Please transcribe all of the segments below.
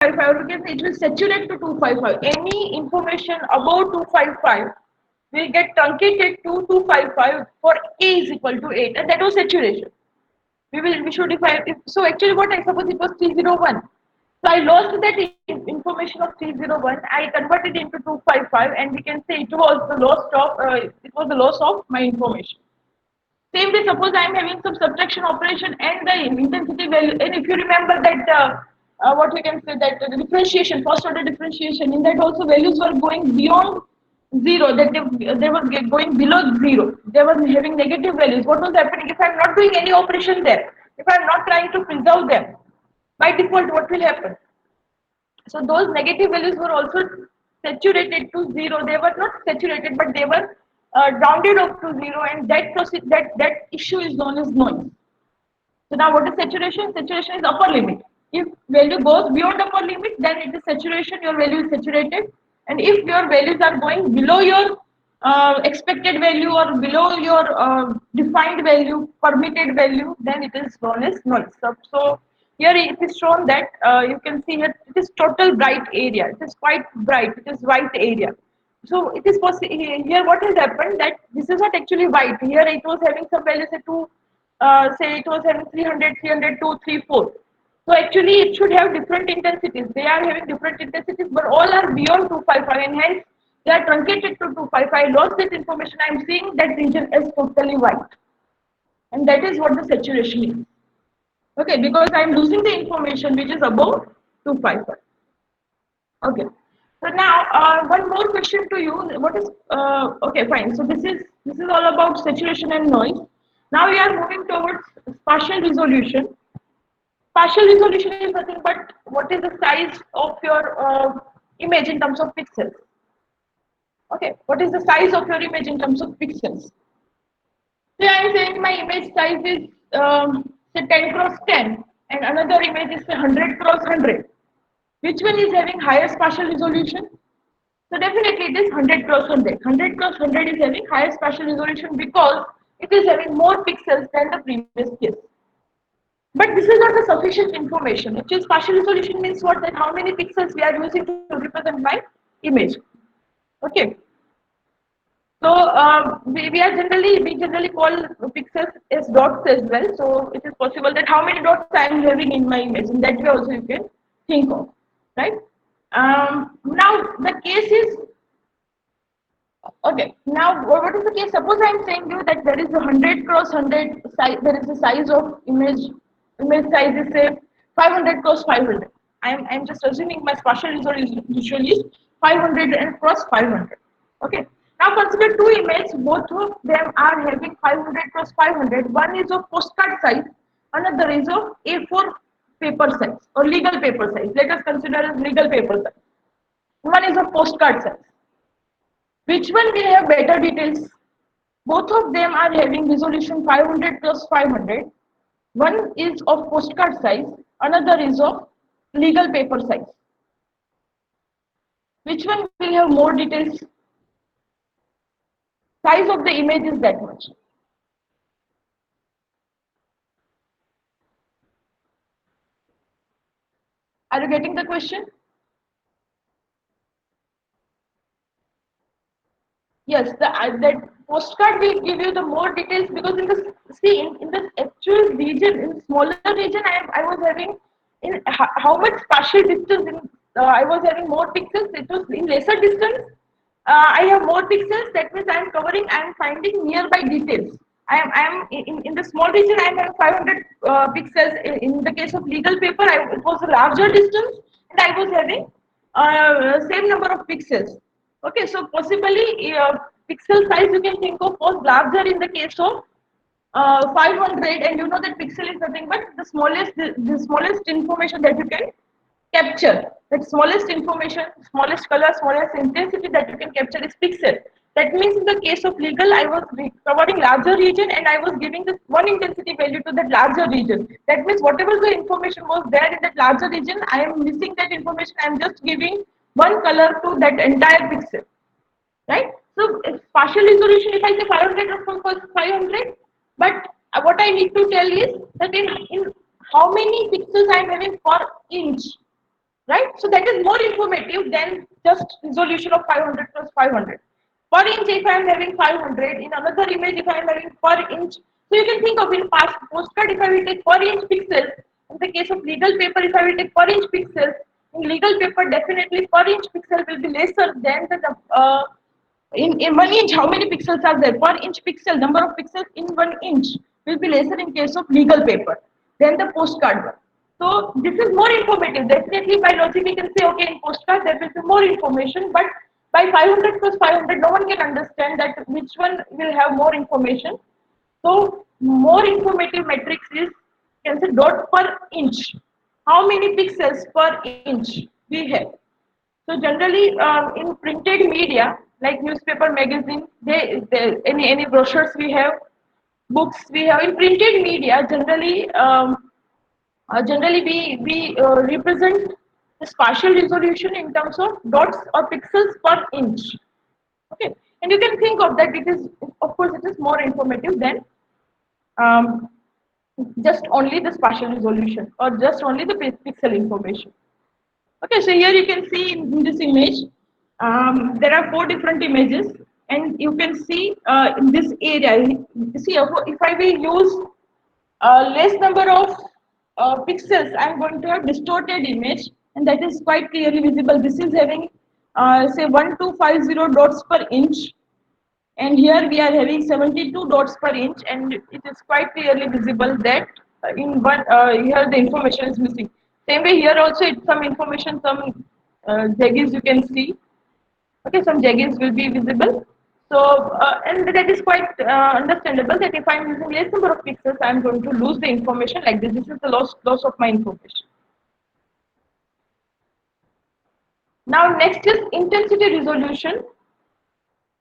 255, or you can say it will saturate to 255. Any information above 255 will get truncated to 255 for k is equal to 8, and that was saturation. We should define if, so actually what I suppose it was 301. So I lost that information of 301. I converted into 255, and we can say it was the loss of my information. Same way, suppose I am having some subtraction operation and the intensity value, and if you remember that what we can say that the differentiation, first order differentiation, in that also values were going beyond zero, that they were going below zero. They were having negative values. What was happening if I am not doing any operation there? If I am not trying to preserve them, by default, what will happen? So those negative values were also saturated to zero. They were not saturated, but they were rounded off to zero, and that issue is known as noise. So now, what is saturation? Saturation is upper limit. If value goes beyond upper limit, then it is saturation. Your value is saturated, and if your values are going below your expected value or below your defined value, permitted value, then it is known as noise. So here it is shown that you can see here it is total bright area. It is quite bright. It is white area. So it is possible here. What has happened that this is not actually white. Here it was having some values at two. Say it was having 300, 300, 2, 3, 4. So actually it should have different intensities. They are having different intensities, but all are beyond 255, and hence they are truncated to 255. I lost that information. I am seeing that region as totally white, and that is what the saturation is. Okay, because I am losing the information which is above 255. Okay. So now one more question to you. What is okay? Fine. So this is all about saturation and noise. Now we are moving towards spatial resolution. Partial resolution is nothing but what is the size of your image in terms of pixels. Okay, what is the size of your image in terms of pixels? So I am saying my image size is say 10 cross 10, and another image is say 100 cross 100. Which one is having higher spatial resolution? So definitely it is 100 cross 100. 100 cross 100 is having higher spatial resolution because it is having more pixels than the previous case. But this is not the sufficient information. Actually, spatial resolution means what? That how many pixels we are using to represent my image. Okay. So we generally call pixels as dots as well. So it is possible that how many dots I am having in my image. In that way also you can think of, right? Now the case is okay. Now what is the case? Suppose I am saying you that there is a 100 cross 100 size. There is a size of image. Image size is say 500 cross 500. I'm just assuming my spatial resolution is 500 and cross 500. Okay. Now consider two images. Both of them are having 500 cross 500. One is of postcard size. Another is of A4 paper size or legal paper size. Let us consider as legal paper size. One is of postcard size. Which one will have better details? Both of them are having resolution 500 plus 500. One is of postcard size, another is of legal paper size. Which one will have more details? Size of the image is that much. Are you getting the question? Yes, that postcard will give you the more details because in the actual region, in smaller region, I was having in how much spatial distance in I was having more pixels. It was in lesser distance. I have more pixels. That means I am covering. I am finding nearby details. I am in the small region. I am having 500 pixels. In the case of legal paper, it was a larger distance, and I was having same number of pixels. Okay, so possibly pixel size you can think of was larger in the case of 500, and you know that pixel is nothing but the smallest information that you can capture. That smallest information, smallest color, smallest intensity that you can capture is pixel. That means in the case of legal, I was covering larger region and I was giving this one intensity value to that larger region. That means whatever the information was there in that larger region, I am missing that information. I am just giving one color to that entire pixel, right? So partial resolution, if I say 500 from 500, but what I need to tell is that in how many pixels I am having per inch. right? So that is more informative than just resolution of 500 plus 500. Per inch, if I am having 500, in another image, if I am having per inch, so you can think of in past postcard, if I will take per inch pixels, in the case of legal paper, if I will take per inch pixels, in legal paper, definitely per inch pixel will be lesser than the in 1 inch, how many pixels are there? Per inch pixel, number of pixels in 1 inch will be lesser in case of legal paper than the postcard one. So this is more informative. Definitely by logic we can say, okay, in postcard there will be more information, but by 500 plus 500, no one can understand that which one will have more information. So more informative matrix is, can say, dot per inch. How many pixels per inch we have? So generally, in printed media like newspaper, magazine, any brochures we have, books we have in printed media. Generally we represent the spatial resolution in terms of dots or pixels per inch. Okay, and you can think of that. It is, of course, it is more informative than um, just only the spatial resolution or just only the pixel information. Okay, so here you can see in this image, there are four different images, and you can see in this area. See, if I will use less number of pixels, I am going to have distorted image, and that is quite clearly visible. This is having say 1250 dots per inch, and here we are having 72 dots per inch, and it is quite clearly visible that in one here the information is missing. Same way here also, it's some information, some jaggeds you can see. Okay, some jaggeds will be visible. So and that is quite understandable that if I'm using less number of pixels, I'm going to lose the information like this. This is the loss of my information. Now next is intensity resolution.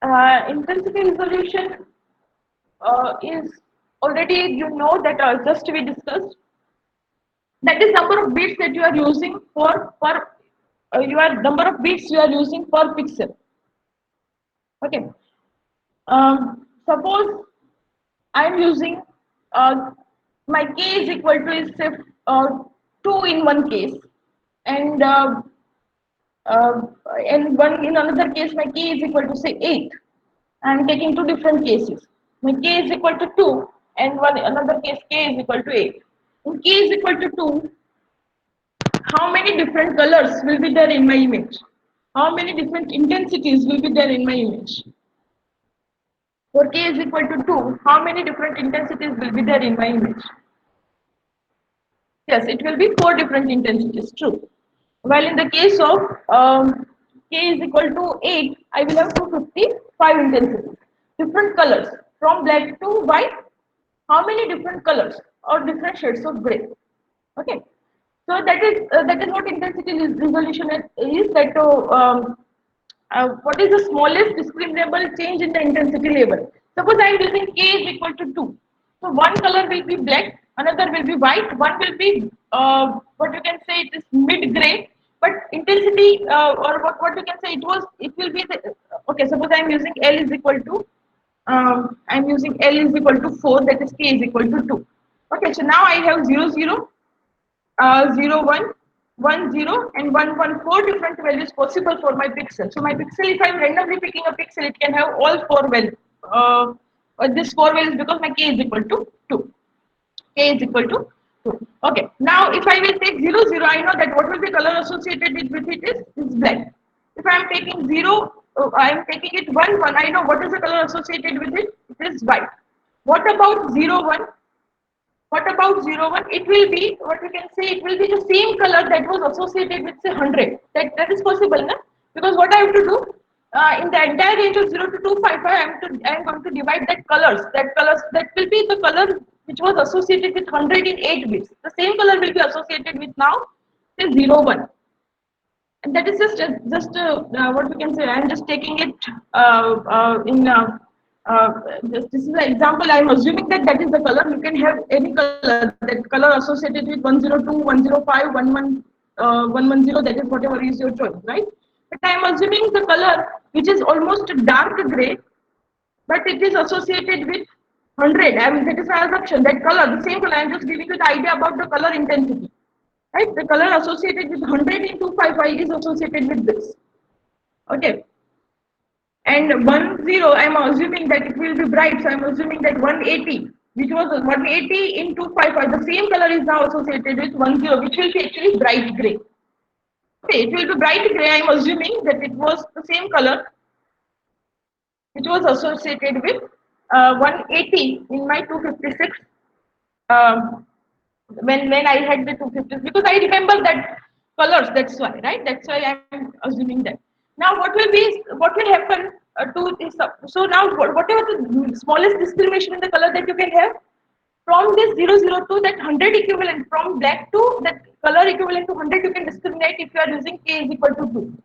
Intensity resolution is already, you know, that just we discussed, that is number of bits that you are using for per your number of bits you are using per pixel. Okay, suppose I am using uh, my k is equal to is say uh, 2 in one case, and uh, one in another case my k is equal to say 8. I am taking two different cases. My k is equal to 2, and one another case k is equal to 8. In k is equal to 2, how many different colors will be there in my image? How many different intensities will be there in my image? For k is equal to 2, how many different intensities will be there in my image? Yes, it will be four different intensities, true. While in the case of k is equal to 8, I will have 255 intensities. Different colors, from black to white, how many different colors or different shades of gray? Okay, so that is what intensity resolution is. That what is the smallest discriminable change in the intensity level? Suppose I am using k is equal to 2. So one color will be black, another will be white, one will be what you can say it is mid gray, but intensity or what you can say it will be the, okay. Suppose I am using L is equal to I am using L is equal to 4, that is k is equal to 2. Okay, so now I have 0 0 0 1 1 0 and 1 1 4 different values possible for my pixel. So my pixel, if I'm randomly picking a pixel, it can have all four values. This four values because my k is equal to 2. K is equal to 2. Okay. Now if I will take 0 0, I know that what will be color associated with it is black. If I am taking 0, I am taking it 1 1. I know what is the color associated with it. It is white. What about 0 1? What about 0 1? It will be, what we can say, it will be the same color that was associated with say 100. That is possible, na? Because what I have to do in the entire range of 0 to 255, I am going to divide that colors. That will be the color which was associated with 100 in 8 bits. The same color will be associated with now say 0 1. And that is just what we can say. I am just taking it in. This is an example. I am assuming that that is the color. You can have any color. That color associated with 102, 105, 110. That is whatever is your choice, right? But I am assuming the color which is almost dark gray, but it is associated with 100. I mean, that is my assumption. That color, the same color. I am just giving you the idea about the color intensity. right? The color associated with 100 in 255 is associated with this. Okay. And 10, I'm assuming that it will be bright. So I'm assuming that 180, which was 180 in 255, the same color is now associated with 10, which will be actually bright gray. Okay, it will be bright gray. I'm assuming that it was the same color which was associated with 180 in my 256 um, when I had the 250s, because I remember that colors. That's why, right? That's why I'm assuming that. Now, what will happen to this? So now, whatever the smallest discrimination in the color that you can have from this 002, that 100 equivalent, from black to that color equivalent to 100, you can discriminate if you are using k is equal to 2.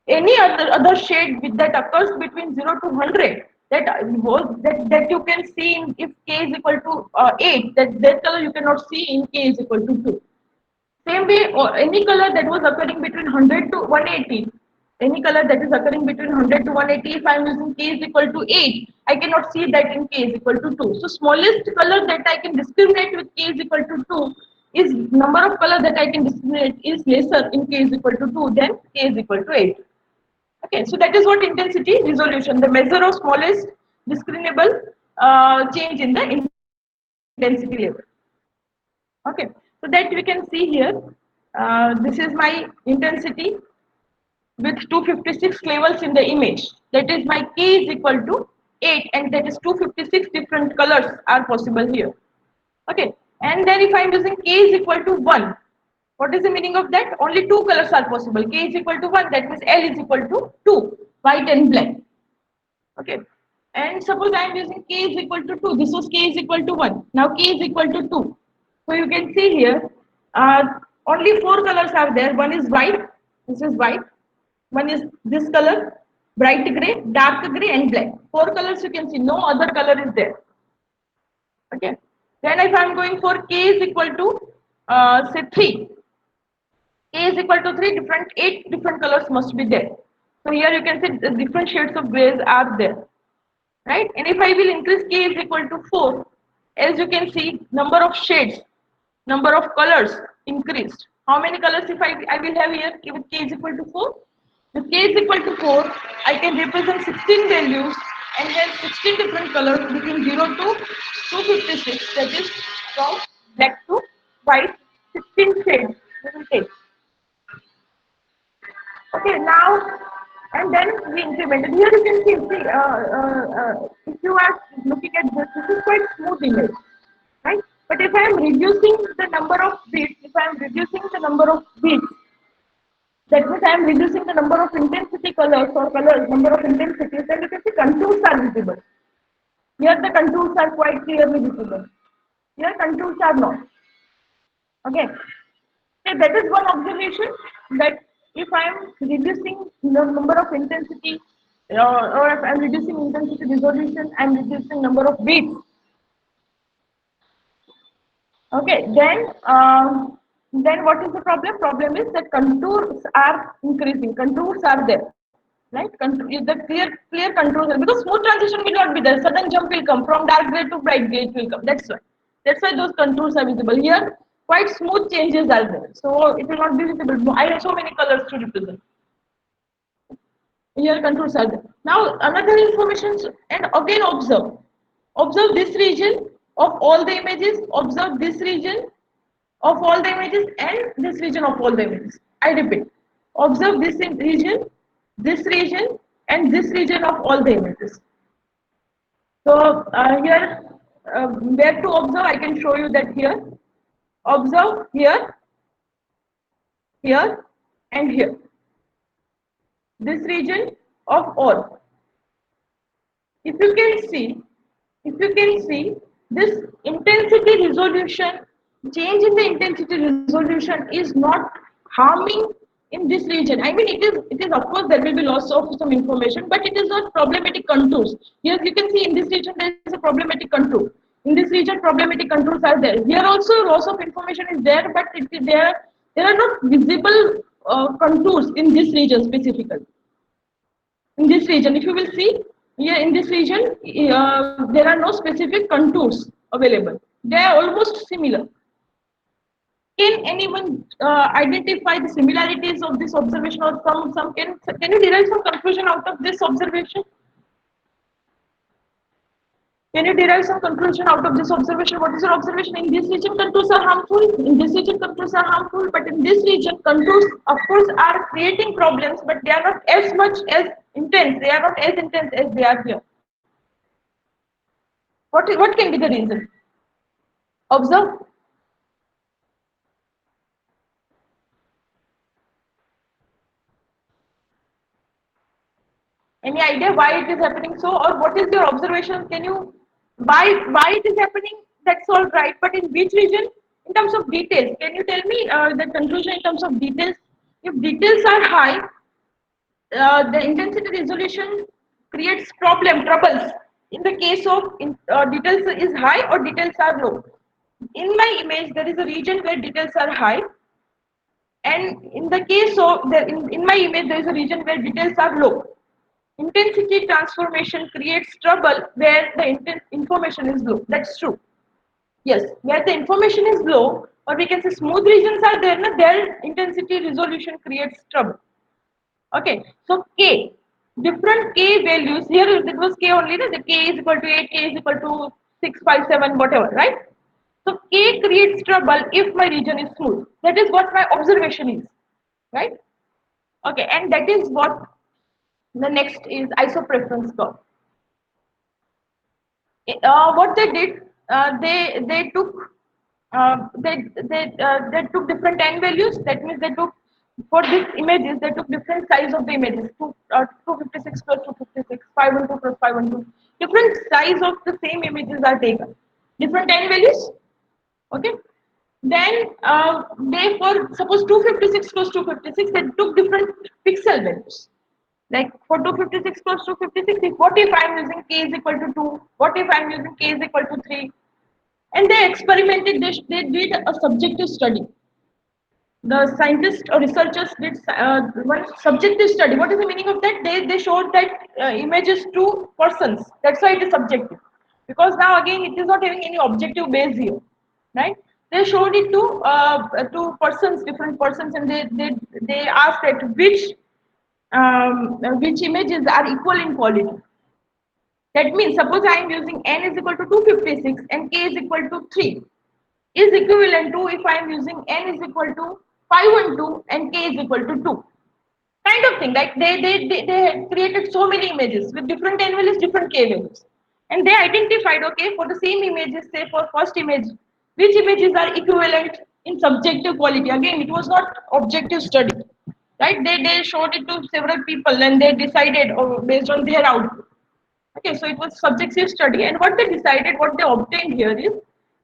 Any other shade with that occurs between 0 to 100, that you can see in, if k is equal to 8, that color you cannot see in k is equal to 2. Same way, or any color that was occurring between 100 to 180, any color that is occurring between 100 to 180, if I am using k is equal to 8, I cannot see that in k is equal to 2. So smallest color that I can discriminate with k is equal to 2 is number of color that I can discriminate is lesser in k is equal to 2 than k is equal to 8. Okay, so that is what intensity resolution, the measure of smallest discernible change in the intensity level. Okay, so that we can see here. This is my intensity with 256 levels in the image. That is my k is equal to 8, and that is 256 different colors are possible here. Okay, and then if I am using k is equal to 1, what is the meaning of that? Only two colors are possible. K is equal to 1, that means L is equal to 2, white and black. Okay, and suppose I am using k is equal to 2. This was k is equal to 1. Now k is equal to 2. So you can see here, uh, only four colors are there. One is white, this is white. One is this color, bright gray, dark gray, and black. Four colors you can see. No other color is there. Okay. Then if I am going for k is equal to say 3, k is equal to 3, different 8 different colors must be there. So here you can see the different shades of grays are there, right? And if I will increase k is equal to 4, as you can see, number of shades, number of colors increased. How many colors if I will have here with k is equal to 4? With k is equal to 4, I can represent 16 values and have 16 different colors between 0 to 256. That is from black to white, 16 shades we will take. Okay, now and then we implemented. Here you can see, if you are looking at this is quite smooth image, right? But if I am reducing the number of bits, if I am reducing the number of bits, that means I am reducing the number of intensity colors or colors, number of intensities, then you can see contours are visible. Here the contours are quite clearly visible. Here contours are not. Okay. So that is one observation, that if I am reducing the number of intensity or if I am reducing intensity resolution, I am reducing number of bits. Okay, then what is the problem? Problem is that contours are increasing. Contours are there, right? The clear contours are, because smooth transition will not be there. Sudden jump will come from dark gray to bright gray. It will come. That's why. That's why those contours are visible here. Quite smooth changes are there, so it will not be visible. I have so many colors to represent. Here contours are there. Now another information, and again observe this region of all the images, observe this region of all the images, and this region of all the images. I repeat, observe this region, and this region of all the images. So here, where to observe, I can show you that here. Observe here, here, and here. This region of all. If you can see, if you can see, this intensity resolution, change in the intensity resolution is not harming in this region. I mean, it is of course there will be loss of some information, but it is not problematic contours. Here you can see in this region there is a problematic contour. In this region, problematic contours are there. Here also loss of information is there, but there are not visible contours in this region specifically. In this region, if you will see here in this region, there are no specific contours available. They are almost similar. Can anyone identify the similarities of this observation, or some can you derive some conclusion out of this observation? Can you derive some conclusion out of this observation? What is your observation? In this region, contours are harmful. In this region, contours are harmful. But in this region, contours, of course, are creating problems, but they are not as much as intense. They are not as intense as they are here. What can be the reason? Observe. Any idea why it is happening so, or what is your observation? Can you why it is happening? That's all right. But in which region? In terms of details, can you tell me the conclusion in terms of details? If details are high, the intensity resolution creates troubles. In the case of details is high or details are low. In my image, there is a region where details are high, and in the case of in my image, there is a region where details are low. Intensity transformation creates trouble where the information is low. That's true. Yes, where the information is low, or we can say smooth regions are there, their intensity resolution creates trouble. Okay, so K, different K values, here it was K only, the K is equal to 8, K is equal to 6, 5, 7, whatever, right? So K creates trouble if my region is smooth. That is what my observation is, right? Okay, and that is what the next is isopreference curve. What they did, they took they took different n values. That means they took for these images they took different size of the images. 256 plus 256, 512 plus 512. Different size of the same images are taken. Different n values. Okay. Then they for suppose 256 plus 256 they took different pixel values. Like for 256 plus 256, what if I'm using k is equal to 2? What if I'm using k is equal to 3? And they experimented, they did a subjective study. The scientists or researchers did one subjective study. What is the meaning of that? They showed that images to persons. That's why it is subjective. Because now again it is not having any objective base here, right? They showed it to persons, different persons, and they asked that which images are equal in quality. That means suppose I am using n is equal to 256 and k is equal to 3 is equivalent to if I am using n is equal to 512 and k is equal to 2. Kind of thing. Like they had created so many images with different n values, different k values. And they identified, okay, for the same images, say for first image, which images are equivalent in subjective quality. Again, it was not objective study. Right? They showed it to several people and they decided based on their output. Okay, so it was subjective study, and what they decided, what they obtained here is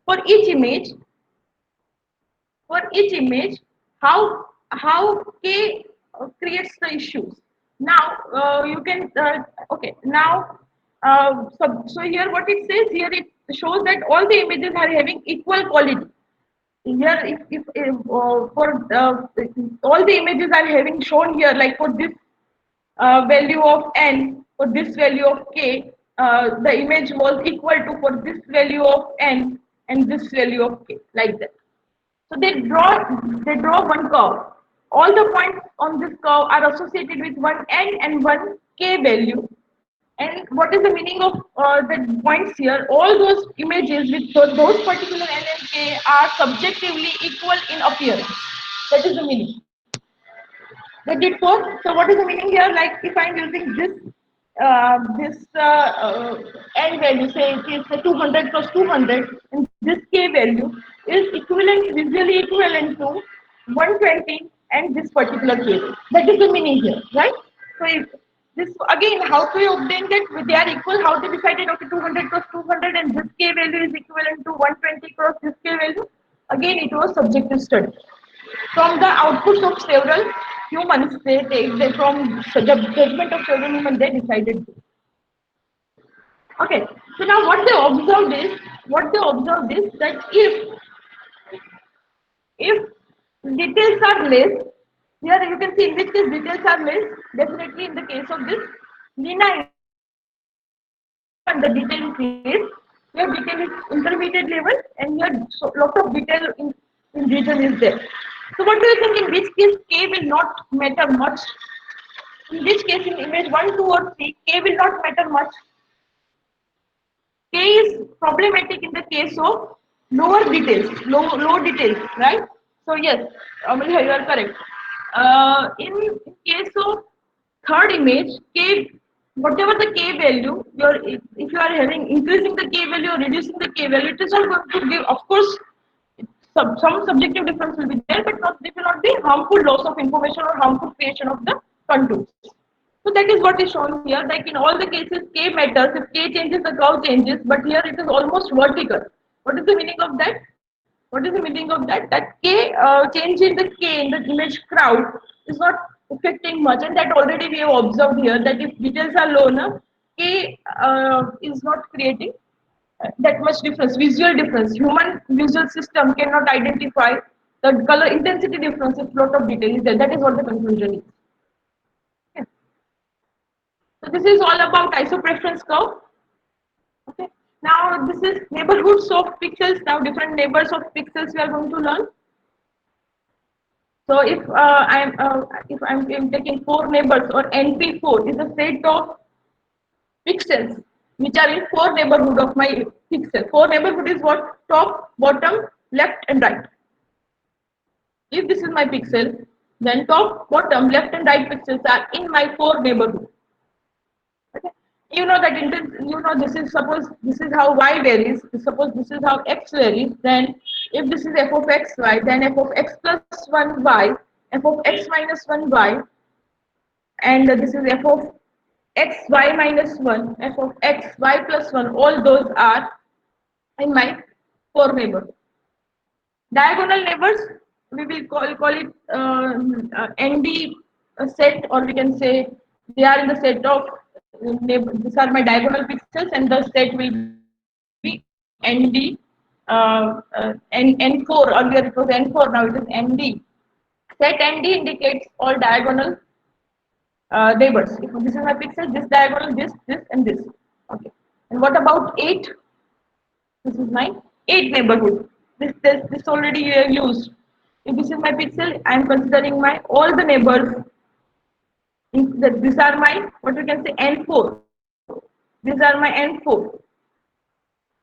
for each image, for each image, how K creates the issues. Now you can okay now so here what it says here it shows that all the images are having equal quality. Here if for all the images are having shown here like for this value of n for this value of k, the image was equal to for this value of n and this value of k, like that. So they draw one curve. All the points on this curve are associated with one n and one k value. And what is the meaning of the points here? All those images with those particular n and k are subjectively equal in appearance. That is the meaning. They did for. So what is the meaning here? Like if I'm using this n value, say it is 200 plus 200, and this k value is equivalent, visually equivalent to 120 and this particular k value. That is the meaning here, right? So if this again, how to obtain that they are equal? How they decided? Okay, 200 plus 200, and this k value is equivalent to 120 cross this k value. Again, it was subjective study. From the outputs of several humans, they from the judgment of several humans, they decided. Okay, so now what they observed is that if details are less, here you can see in which case details are less. Definitely in the case of this Lina and the detail is less. Here detail is intermediate level, and here so lot of detail in in region is there. So what do you think, in which case K will not matter much? In which case in image 1, 2 or 3, K will not matter much. K is problematic in the case of lower details, low details, right? So yes, Amelia, you are correct. In case of third image, K, whatever the K value, if you are having increasing the K value or reducing the K value, it is not going to give, of course, some subjective difference will be there, but not, there will not be harmful loss of information or harmful creation of the contours. So that is what is shown here. Like in all the cases, K matters. If K changes, the curve changes. But here it is almost vertical. What is the meaning of that? What is the meaning of that? That K change in the K in the image crowd is not affecting much, and that already we have observed here. That if details are low, na, K is not creating that much difference, visual difference. Human visual system cannot identify the color intensity difference if lot of detail is there. That is what the conclusion is. Okay. So this is all about isopreference curve. Okay. Now this is neighborhoods of pixels. Now different neighbors of pixels we are going to learn. So if I'm taking four neighbors, or NP4 is a set of pixels which are in four neighborhood of my pixel. Four neighborhood is what? Top, bottom, left and right. If this is my pixel, then top, bottom, left and right pixels are in my four neighborhood. Okay. You know that this is, suppose this is how y varies. Suppose this is how x varies. Then if this is f of x y, then f of x plus 1 y, f of x minus 1 y, and this is f of x y minus 1, f of x y plus 1. All those are in my four neighborhood. Diagonal neighbors, we will call it ND set, or we can say they are in the set of these are my diagonal pixels, and the set will be ND. N4, earlier it was N4, now it is ND. Set ND indicates all diagonal neighbors. If this is my pixel, this diagonal, this, and this. Okay. And what about 8? This is my 8 neighborhood. This already you have used. If this is my pixel, I am considering my all the neighbors. These are my, what we can say, N4. These are my N4.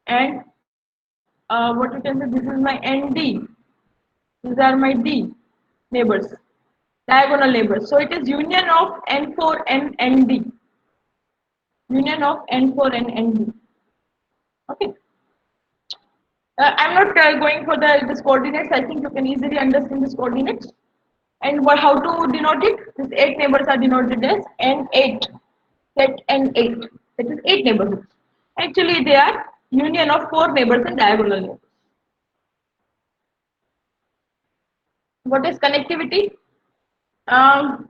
And what we can say, this is my ND. These are my D neighbors, diagonal neighbors. So it is union of N4 and ND. Union of N4 and ND. Okay. I'm not going for this coordinates. I think you can easily understand this coordinates. And how to denote it? These 8 neighbors are denoted as N8. Set N8. That is 8 neighborhoods. Actually, they are union of 4 neighbors and diagonal neighbors. What is connectivity? Um,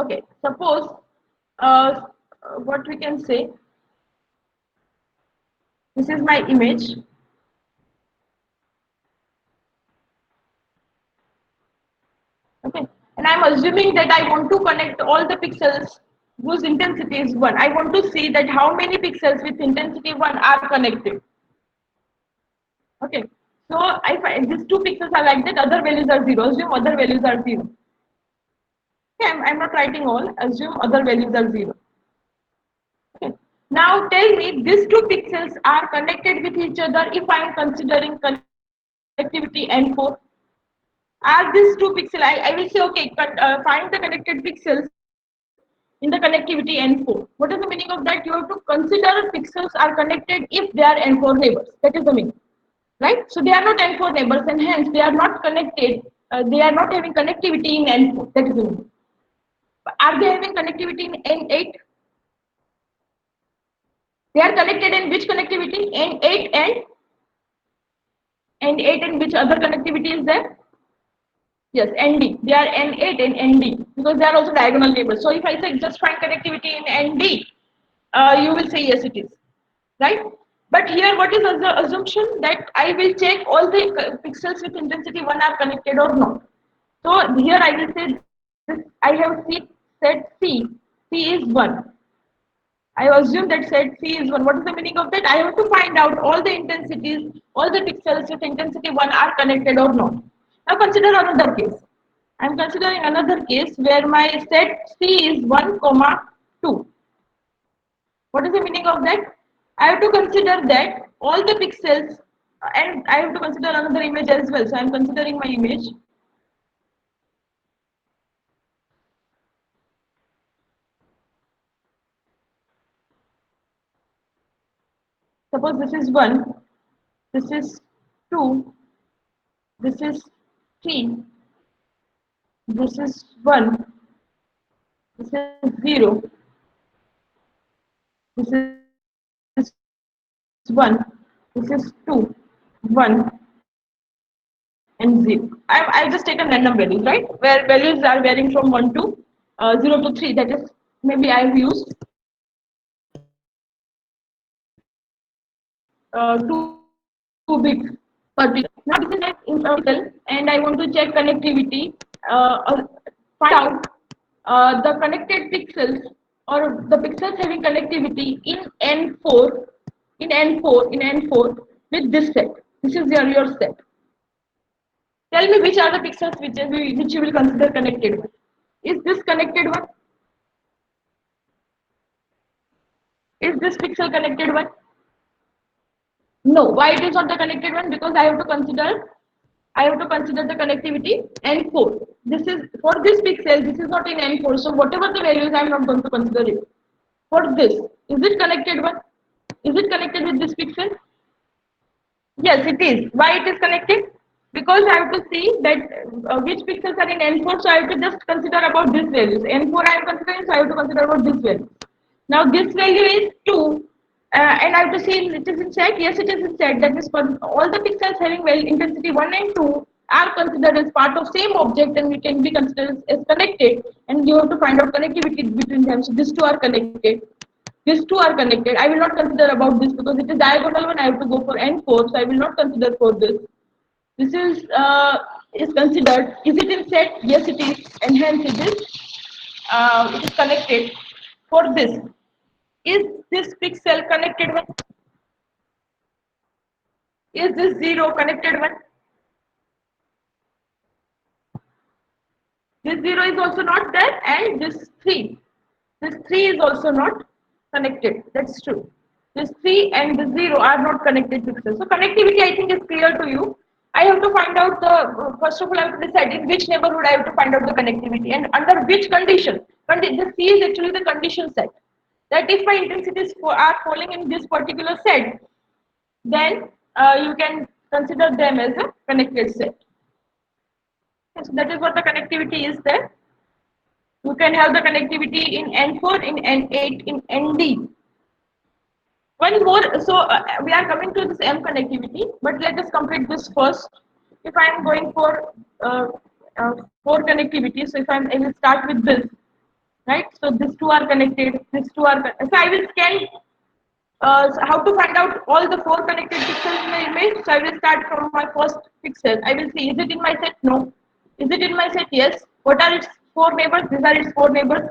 okay, suppose what we can say, this is my image. Okay, and I'm assuming that I want to connect all the pixels whose intensity is 1. I want to see that how many pixels with intensity 1 are connected. Okay, so if these two pixels are like that, other values are 0. Assume other values are 0. Okay, I'm not writing all. Assume other values are 0. Okay. Now tell me, these two pixels are connected with each other if I am considering connectivity N4. Are these two pixels, I will say, okay, find the connected pixels in the connectivity N4. What is the meaning of that? You have to consider pixels are connected if they are N4 neighbors. That is the meaning. Right? So they are not N4 neighbors, and hence they are not connected. They are not having connectivity in N4. That is the meaning. Are they having connectivity in N8? They are connected in which connectivity? N8 and 8, and which other connectivity is there? Yes, ND. They are N8 and ND because they are also diagonal neighbors. So if I say just find connectivity in ND, you will say yes, it is. Right? But here, what is the assumption? That I will check all the pixels with intensity 1 are connected or not. So here I will say this, I have set C. C is 1. I assume that set C is 1. What is the meaning of that? I have to find out all the intensities, all the pixels with intensity 1 are connected or not. Now consider another case. I am considering another case where my set C is 1, comma 2. What is the meaning of that? I have to consider that all the pixels, and I have to consider another image as well. So I am considering my image. Suppose this is 1, this is 2, this is 3, this is 1, this is 0, this is 1, this is 2, 1, and 0. I just taken random values, right? Where values are varying from 1 to 0 to 3. That is, maybe I have used 2 bit particle. Now this is an pixel, and I want to check connectivity. Find out the connected pixels or the pixels having connectivity in N4, in N4 with this set. This is your set. Tell me which are the pixels which you will consider connected one. Is this connected one? Is this pixel connected one? No. Why it is not the connected one? Because I have to consider the connectivity N4. This is for this pixel. This is not in N4. So whatever the values, I am not going to consider it. For this, is it connected one? Is it connected with this pixel? Yes, it is. Why it is connected? Because I have to see that which pixels are in N4. So I have to just consider about this values. N4 I am considering. So I have to consider about this value. Now this value is 2. And I have to see it is in set. Yes, it is in set. That is for all the pixels having value intensity 1 and 2 are considered as part of same object and we can be considered as connected. And you have to find out connectivity between them. So these two are connected. These two are connected. I will not consider about this because it is diagonal one. I have to go for N4. So I will not consider for this. This is considered. Is it in set? Yes, it is. And hence it is connected. For this, is this pixel connected one? Is this 0 connected one? This 0 is also not there, and this 3. This 3 is also not connected. That's true. This 3 and the 0 are not connected pixels. So connectivity, I think, is clear to you. I have to find out first of all, I have to decide in which neighborhood I have to find out the connectivity and under which condition. The C is actually the condition set. That if my intensities are falling in this particular set, then you can consider them as a connected set. So that is what the connectivity is there. You can have the connectivity in N4, in N8, in ND. One more, so we are coming to this M connectivity, but let us complete this first. If I am going for 4 connectivity, so I will start with this, right? So these two are connected, these two are, so I will scan so how to find out all the 4 connected pixels in the image. So I will start from my first pixel. I will see, is it in my set? No. Is it in my set? Yes. What are its 4 neighbors? These are its 4 neighbors.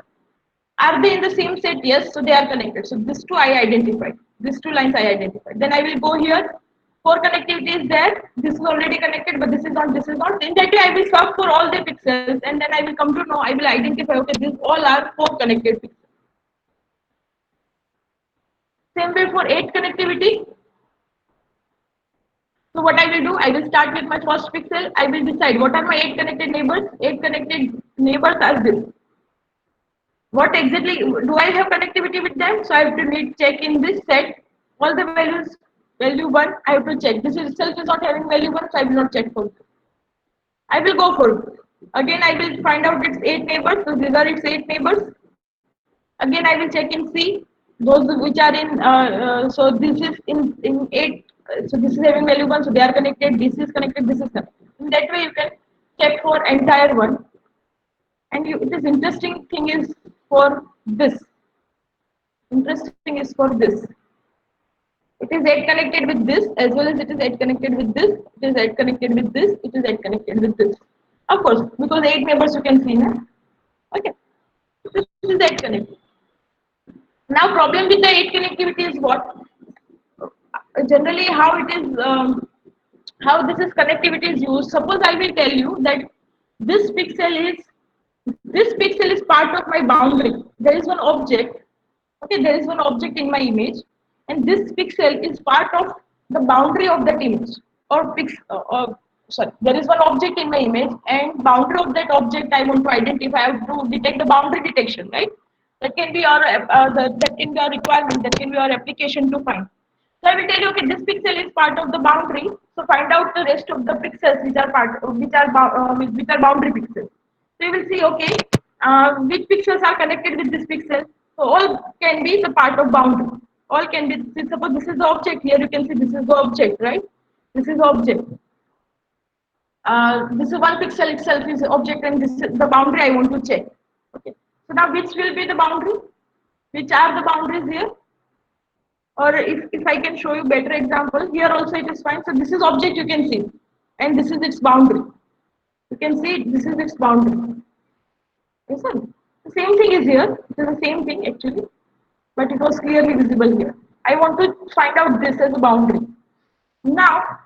Are they in the same set? Yes. So they are connected. So these two I identified. These 2 lines I identified. Then I will go here. 4 connectivity is there. This is already connected, but this is not. This is not. In that way, I will search for all the pixels, and then I will come to know. I will identify. Okay, these all are 4 connected pixels. Same way for 8 connectivity. So what I will do, I will start with my first pixel. I will decide what are my 8 connected neighbors. 8 connected neighbors are this. What exactly do I have connectivity with them? So I have to need check in this set all the values. Value 1, I have to check. This itself is not having value 1, so I will not check for this. I will go for it. Again, I will find out its 8 neighbors. So these are its 8 neighbors. Again, I will check in C. Those which are in, so this is in 8. So this is having value 1. So they are connected. This is connected. This is connected. In that way, you can check for entire one. And it is interesting thing is for this. Interesting is for this. It is 8 connected with this as well as it is 8 connected with this. It is 8 connected with this. It is 8 connected with this. Of course, because 8 members you can see now. Okay. This is 8 connected. Now problem with the 8 connectivity is what? Generally how it is how this is connectivity is used. Suppose I will tell you that this pixel is this pixel is part of my boundary. There is one object. Okay, there is one object in my image, and this pixel is part of the boundary of that image. Or sorry, there is one object in my image, and boundary of that object I want to identify. I have to detect the boundary detection, right? That can be that can be our requirement. That can be our application to find. So I will tell you, okay, this pixel is part of the boundary. So find out the rest of the pixels which are boundary pixels. So you will see, okay, which pixels are connected with this pixel. So all can be the part of boundary. All can be. Suppose this is the object here. You can see this is the object, right? This is the object. This is one pixel itself is the object, and this is the boundary I want to check. Okay. So now which will be the boundary? Which are the boundaries here? Or if I can show you better example, here also it is fine. So this is object you can see, and this is its boundary. You can see this is its boundary. Yes, sir. The same thing is here. It is the same thing actually, but it was clearly visible here. I want to find out this as a boundary. Now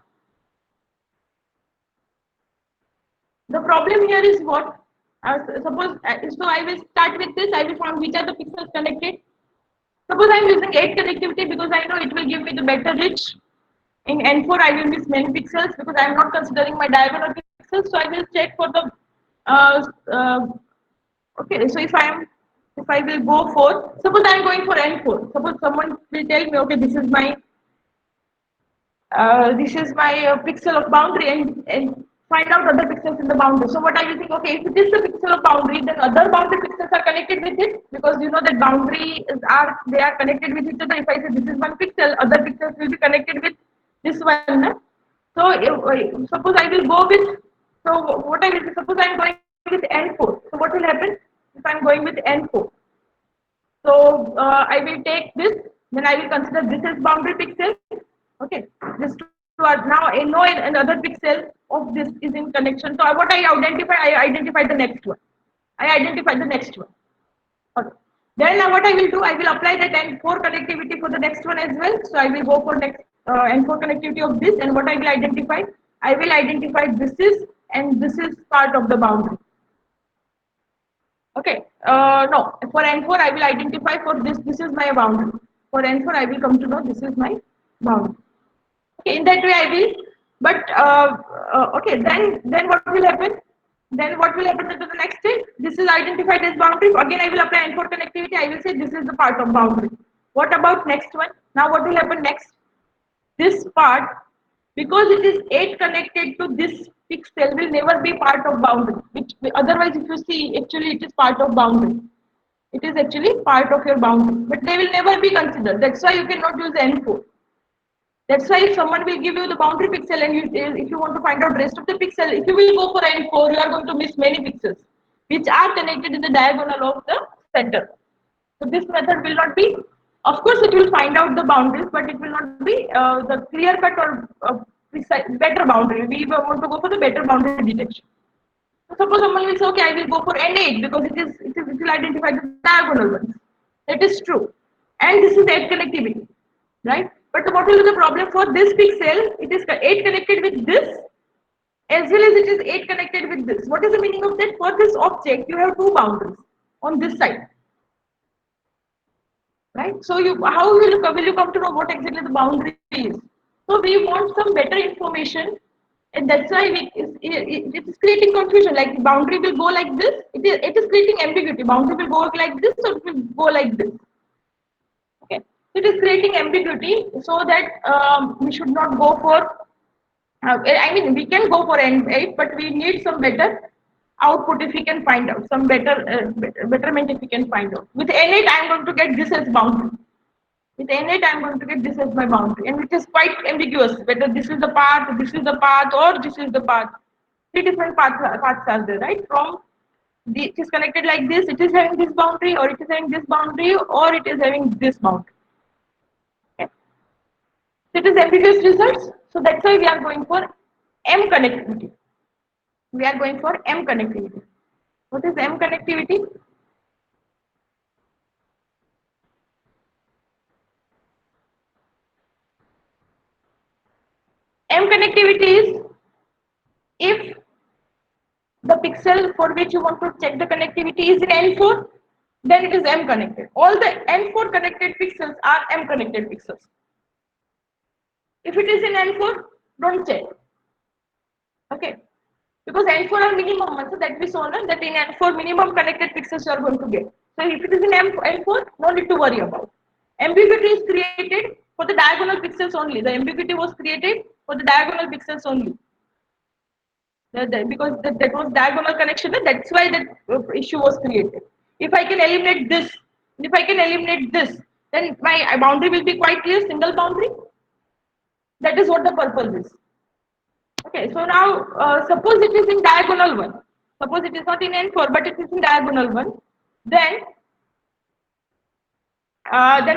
the problem here is what? Suppose so I will start with this. I will find which are the pixels connected. Suppose I am using 8 connectivity because I know it will give me the better reach. In N4, I will miss many pixels because I am not considering my diagonal pixels. So I will check for the uh, uh, okay. So if I will go for, suppose I am going for N4. Suppose someone will tell me, okay, this is my pixel of boundary, and find out other pixels in the boundary. So what are you think? Okay, if it is the pixel of boundary, then other boundary pixels are connected with it, because you know that they are connected with each other. If I say this is one pixel, other pixels will be connected with this one. Na? So suppose I will go with, so what I will say, suppose I am going with N4. So what will happen if I am going with N4? So I will take this, then I will consider this as boundary pixel. Okay, this two are now I know another pixel of this is in connection. So what I identify the next one. I identify the next one. Okay. Then what I will do, I will apply that N4 connectivity for the next one as well. So I will go for next N4 connectivity of this, and what I will identify, this is, and this is part of the boundary. Okay. No, for N4 I will identify for this. This is my boundary. For N4 I will come to know this is my boundary. Okay, in that way I will. But okay, then what will happen? Then what will happen to the next step? This is identified as boundary. Again, I will apply N4 connectivity. I will say this is the part of boundary. What about next one? Now what will happen next? This part, because it is 8 connected to this pixel, will never be part of boundary. Which otherwise, if you see, actually it is part of boundary. It is actually part of your boundary, but they will never be considered. That's why you cannot use N4. That's why if someone will give you the boundary pixel, and if you want to find out rest of the pixel, if you will go for N4, you are going to miss many pixels, which are connected in the diagonal of the center. So this method will not be, of course it will find out the boundaries, but it will not be the clear cut or better boundary. We want to go for the better boundary detection. So suppose someone will say, okay, I will go for N8 because it will identify the diagonal ones. That is true. And this is 8 connectivity, right? But what will be the problem for this pixel? It is 8 connected with this, as well as it is 8 connected with this. What is the meaning of that? For this object, you have two boundaries on this side, right? So how will you come to know what exactly the boundary is? So we want some better information, and that's why it is creating confusion. Like the boundary will go like this. It is creating ambiguity. Boundary will go like this, or it will go like this. Okay, it is creating ambiguity, so that we should not go for. I mean, we can go for N8, but we need some better output if we can find out some betterment if we can find out. With N8, I am going to get this as boundary. With N8, I am going to get this as my boundary, and it is quite ambiguous whether this is the path, or this is the path. Three different paths are there, right? It is connected like this. It is having this boundary, or it is having this boundary, or it is having this boundary. Okay. So it is ambiguous results. So that's why we are going for M connectivity. We are going for M connectivity. What is M connectivity? connectivity is if the pixel for which you want to check the connectivity is in N4, then it is M connected. All the N4 connected pixels are M connected pixels. If it is in N4, don't check. Okay. Because N4 are minimum, so that we saw na, that in N4 minimum connected pixels you are going to get. So if it is in N4, no need to worry about. Ambiguity is created for the diagonal pixels only. The ambiguity was created for the diagonal pixels only. Because that was diagonal connection, that's why that issue was created. If I can eliminate this, if I can eliminate this, then my boundary will be quite clear, single boundary. That is what the purpose is. Okay, so now suppose it is in diagonal one. Suppose it is not in N4, but it is in diagonal one. Then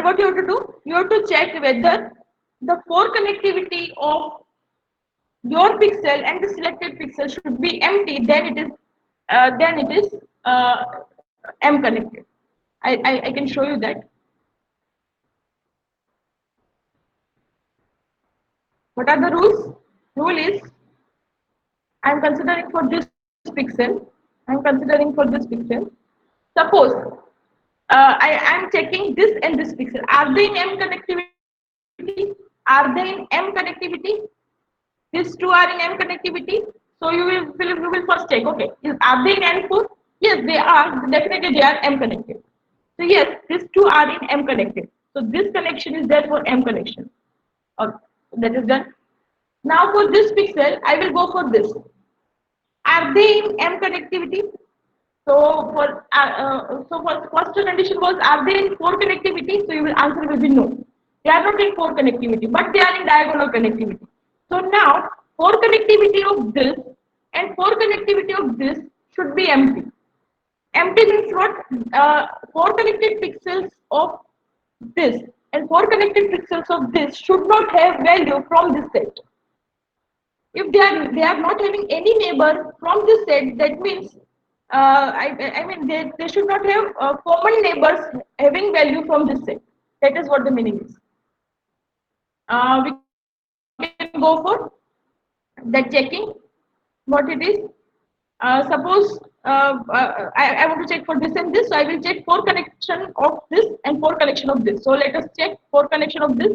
what you have to do? You have to check whether the four connectivity of your pixel and the selected pixel should be empty. Then it is M connected. I can show you that. What are the rules? Rule is I am considering for this pixel. I am considering for this pixel. Suppose I am checking this and this pixel. Are they in M connectivity? Are they in M connectivity? These two are in M connectivity. So you will first check. Okay, are they in N4? Yes, they are. Definitely, they are M connected. So yes, these two are in M connected. So this connection is there for M connection. Okay, that is done. Now for this pixel, I will go for this. Are they in M connectivity? So for first condition was, are they in 4 connectivity? So your answer will be no. They are not in 4 connectivity, but they are in diagonal connectivity. So now 4 connectivity of this and 4 connectivity of this should be empty. Empty means what? 4 connected pixels of this and 4 connected pixels of this should not have value from this set. If they are not having any neighbor from this set, that means I mean they should not have common neighbors having value from this set. That is what the meaning is. We can go for that checking what it is. Suppose I want to check for this and this, so I will check 4 connection of this and 4 connection of this. So let us check 4 connection of this.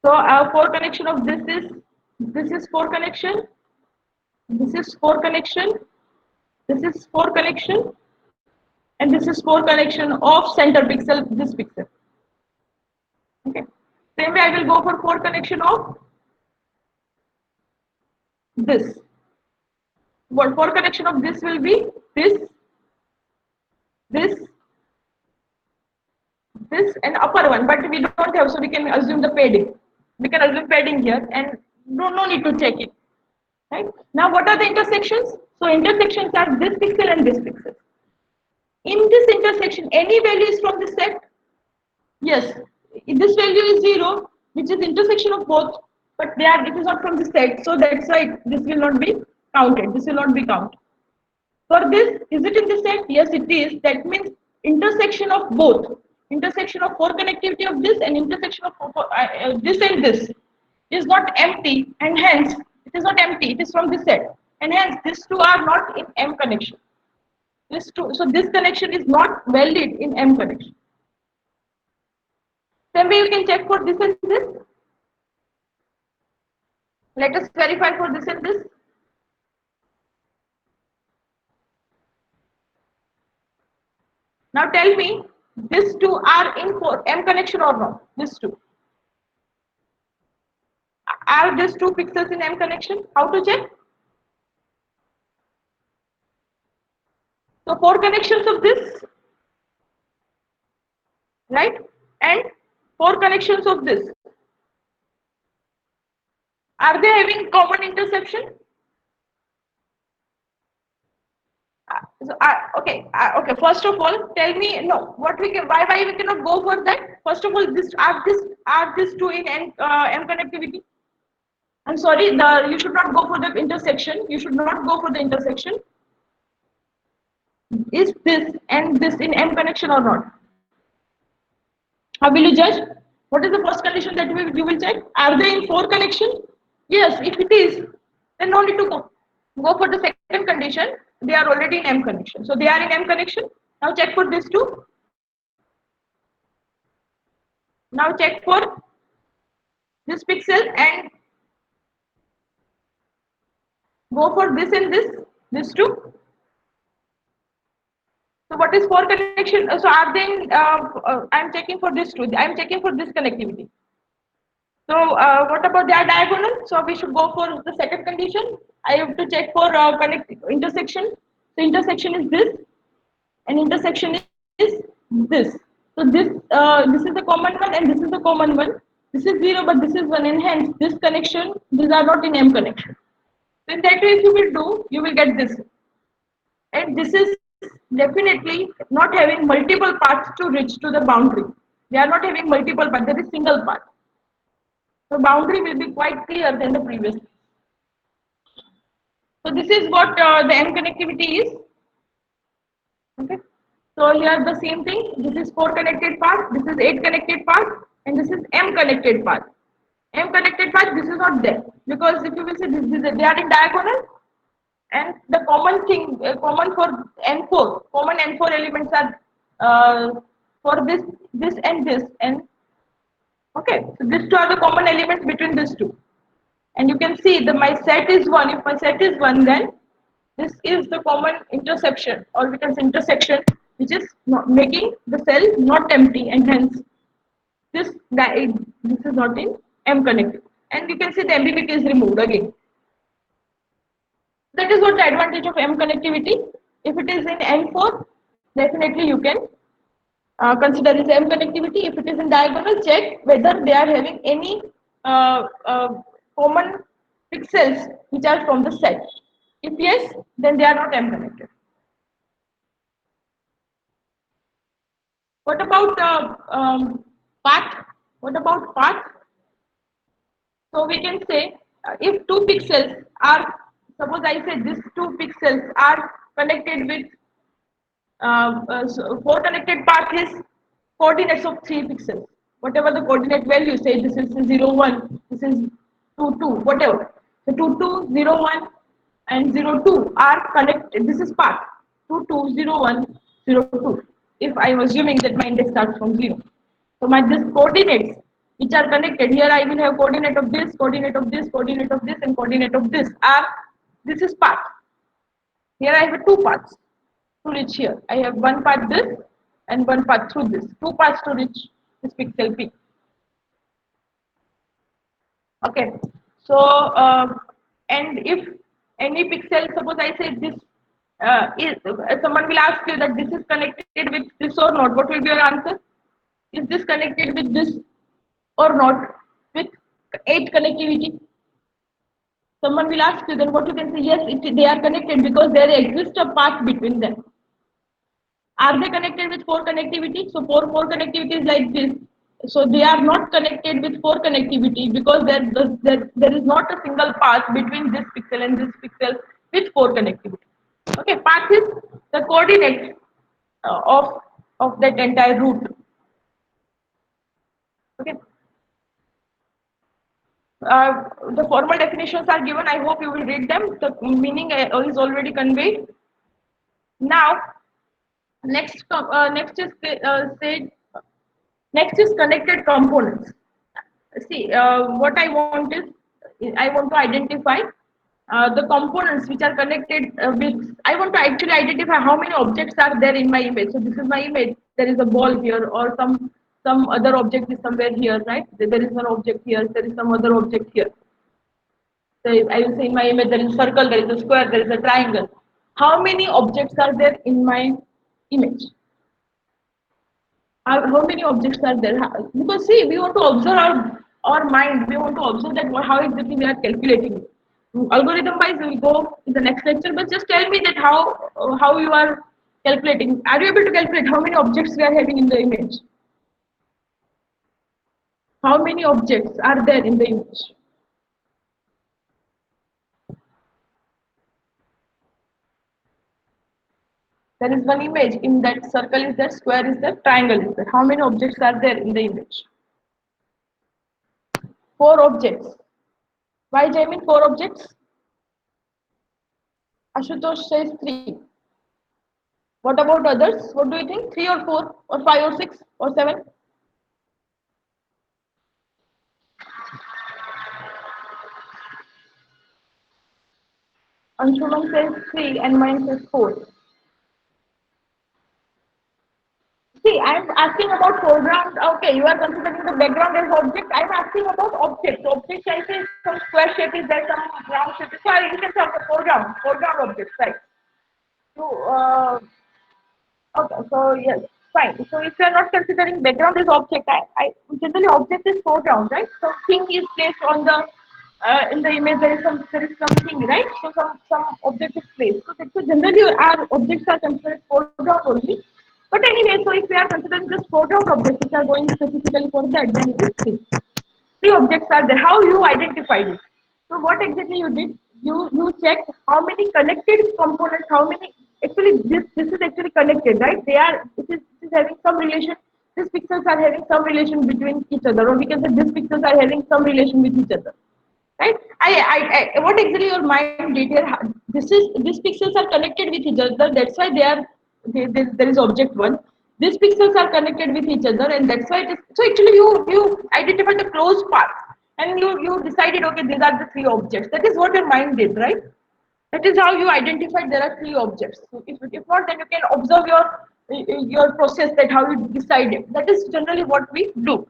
So 4 connection of this is 4 connection, this is 4 connection, this is 4 connection, and this is 4 connection of center pixel, this pixel. Okay. Same way I will go for 4 connection of this. What 4 connection of this will be this, this, this, and upper one. But we don't have, so we can assume the padding. We can assume padding here, and no need to check it. Right now, what are the intersections? So intersections are this pixel and this pixel. In this intersection, any value is from this set. Yes, this value is 0, which is intersection of both, but it is not from the set, so that's why this will not be counted. This will not be counted. For this, is it in the set? Yes, it is. That means intersection of both, intersection of 4 connectivity of this and intersection of this and this is not empty, and hence it is not empty. It is from this set, and hence these two are not in M connection. So this connection is not valid in M connection. Same way you can check for this and this. Let us verify for this and this. Now tell me, these two are in for M connection or not? These two. Are these two pixels in M connection? How to check? So 4 connections of this, right? And 4 connections of this. Are they having common intersection? Okay. First of all, tell me no. What we can? Why we cannot go for that? First of all, are these two in M connectivity? I'm sorry. You should not go for the intersection. You should not go for the intersection. Is this and this in M connection or not? How will you judge? What is the first condition that you will check? Are they in 4 connection? Yes, if it is, then no need to go for the second condition. They are already in M connection. So they are in M connection. Now check for this two. Now check for this pixel and go for this and this two. So what is 4 connection? So are they in, I'm checking for this two. I'm checking for this connectivity. So what about their diagonal? So we should go for the second condition. I have to check for connect intersection. So intersection is this, and intersection is this. So this is the common one, and this is the common one. This is 0, but this is 1, and hence this connection. These are not in M connection. So in that way, if you will do, you will get this, and this is definitely not having multiple paths to reach to the boundary. They are not having multiple paths. There is single path. So boundary will be quite clear than the previous. So this is what the M connectivity is. Okay. So here the same thing. This is 4 connected path. This is 8 connected path, and this is M connected path. M connected path. This is not there because if you will see this they are in diagonal, and the common thing common for N4 common N4 elements are for this and this and okay. So these two are the common elements between these two. And you can see that my set is 1. If my set is 1, then this is the common intersection, or we can say intersection, which is not making the cell not empty, and hence this is not in M connected. And you can see the ambiguity is removed again. That is what the advantage of M connectivity. If it is in N4, definitely you can consider as M connectivity. If it is in diagonal, check whether they are having any common pixels which are from the set. If yes, then they are not M connected. What about path? What about path? So we can say if two pixels are, suppose I say these two pixels are connected with so 4 connected path is coordinates of 3 pixels. Whatever the coordinate value, say this is 0, 1, this is 2, 2, whatever. So 2, 2, 0, 1 and 0, 2 are connected. This is path 2, 2, 0, 1, 0, 2. If I am assuming that my index starts from 0. So my this coordinates which are connected, here I will have coordinate of this, coordinate of this, coordinate of this, and coordinate of this are, this is path. Here I have two paths to reach here. I have one path this and one path through this. Two paths to reach this pixel P. Okay. So and if any pixel, suppose I say this is, someone will ask you that this is connected with this or not. What will be your answer? Is this connected with this or not? With 8 connectivity. Someone will ask you, then what you can say? Yes, they are connected because there exists a path between them. Are they connected with 4 connectivity? So 4 connectivity is like this. So they are not connected with 4 connectivity because there is not a single path between this pixel and this pixel with 4 connectivity. Okay, path is the coordinate of that entire route. Okay. The formal definitions are given. I hope you will read them. The meaning is already conveyed. Now, next is say next is connected components. See, what I want is I want to identify the components which are connected with. I want to actually identify how many objects are there in my image. So this is my image. There is a ball here, or some other object is somewhere here, right? There is one object here. There is some other object here. So I will say in my image there is a circle, there is a square, there is a triangle. How many objects are there in my image? How many objects are there? Because see, we want to observe our mind. We want to observe that how exactly we are calculating it. Algorithm wise, we will go in the next lecture. But just tell me that how you are calculating. Are you able to calculate how many objects we are having in the image? How many objects are there in the image? There is one image. In that circle is there, square is there, triangle is there. How many objects are there in the image? 4 objects. Why, Jaimin, 4 objects? Ashutosh says 3. What about others? What do you think? 3 or 4 or 5 or 6 or 7? Anshuman says 3 and mine says 4. See, I'm asking about foreground. Okay, you are considering the background as object. I'm asking about objects. Objects, I say some square shape is there, some round shape is there. You can talk the foreground objects, right? So, okay, so yes, fine. So if you are not considering background as object, I generally object is foreground, right? So thing is placed on the in the image. There is something, right? So some object is placed. So generally our objects are considered foreground only. But anyway, so if we are considering just foreground objects which are going specifically for that, then it is three. Three objects are there. How you identified it? So what exactly you did? You checked how many connected components, how many actually this is actually connected, right? It is having some relation. These pixels are having some relation between each other, or we can say these pixels are having some relation with each other, right? What exactly your mind did here? These pixels are connected with each other. That's why there is object one. These pixels are connected with each other, and that's why it is. So actually, you identify the close path, and you decided, okay, these are the three objects. That is what your mind did, right? That is how you identified there are three objects. So if not, then you can observe your process, that how you decided. That is generally what we do.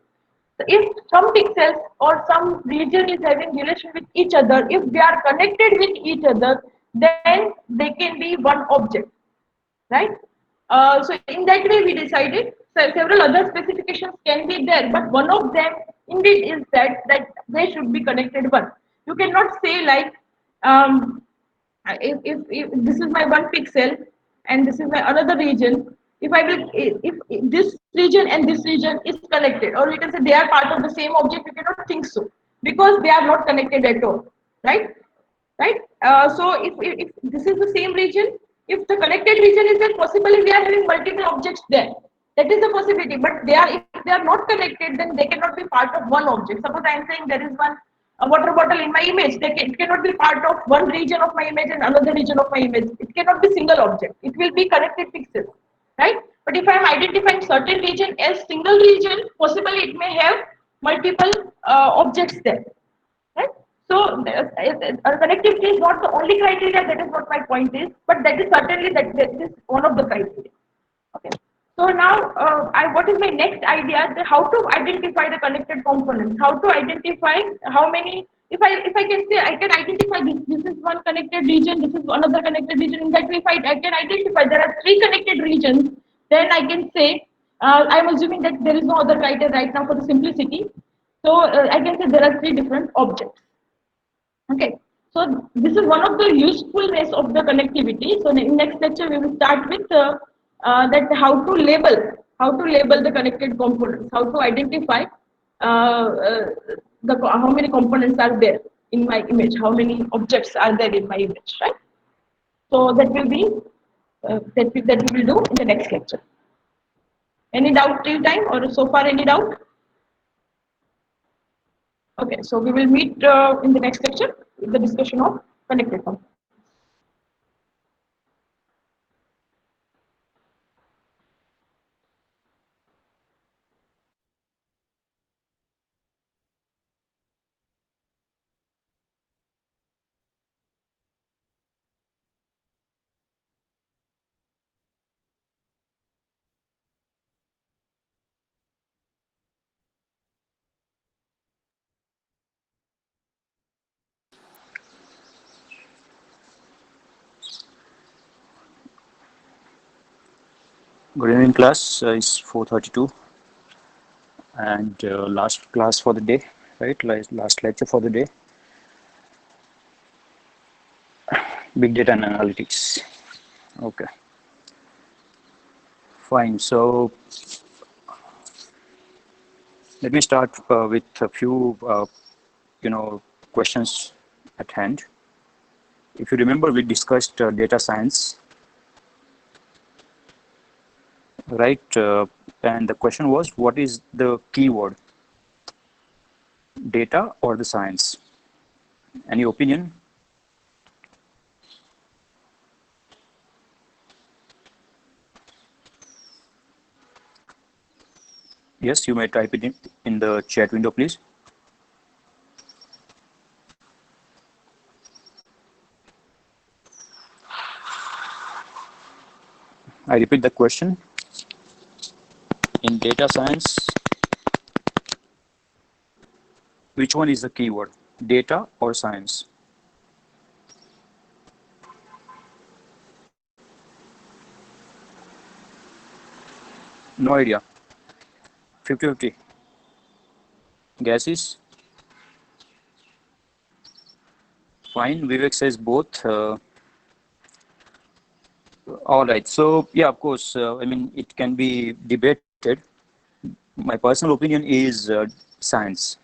So if some pixels or some region is having relation with each other, if they are connected with each other, then they can be one object, right? So in that way we decided. So several other specifications can be there, but one of them indeed is that they should be connected one. You cannot say like um, if this is my one pixel and this is my another region, if this region and this region is connected, or we can say they are part of the same object, we cannot think so, because they are not connected at all, right? Right? So if this is the same region, if the connected region is there, possibly we are having multiple objects there. That is a possibility. But if they are not connected, then they cannot be part of one object. Suppose I am saying there is one a water bottle in my image. It cannot be part of one region of my image and another region of my image. It cannot be single object. It will be connected pixels, right? But if I am identifying certain region as single region, possibly it may have multiple objects there. Right? So connectivity is not the only criteria. That is what my point is. But that is certainly that is one of the criteria. Okay. So now, what is my next idea? How to identify the connected components? How to identify how many? If I can say I can identify this is one connected region. This is another connected region. In that way, if I can identify there are three connected regions, then I can say I'm assuming that there is no other criteria right now for the simplicity. So I can say there are three different objects. Okay, so this is one of the usefulness of the connectivity. So in next lecture we will start with that how to label the connected components, how to identify how many components are there in my image, how many objects are there in my image, right? So that will be that we will do in the next lecture. Any doubt till time, or so far any doubt? Okay, so we will meet in the next lecture with the discussion of connected components. Good evening, class. It's 4:32, and last class for the day, right? Last lecture for the day. Big data and analytics. Okay, fine. So let me start with a few, questions at hand. If you remember, we discussed data science, right? And the question was, what is the keyword? data or the science? Any opinion? Yes, you may type it in the chat window, please. I repeat the question. In data science, which one is the keyword? Data or science? No idea. 50-50. Guesses? Fine. Vivek says both. All right. So, yeah, of course, I mean, it can be debated. My personal opinion is science.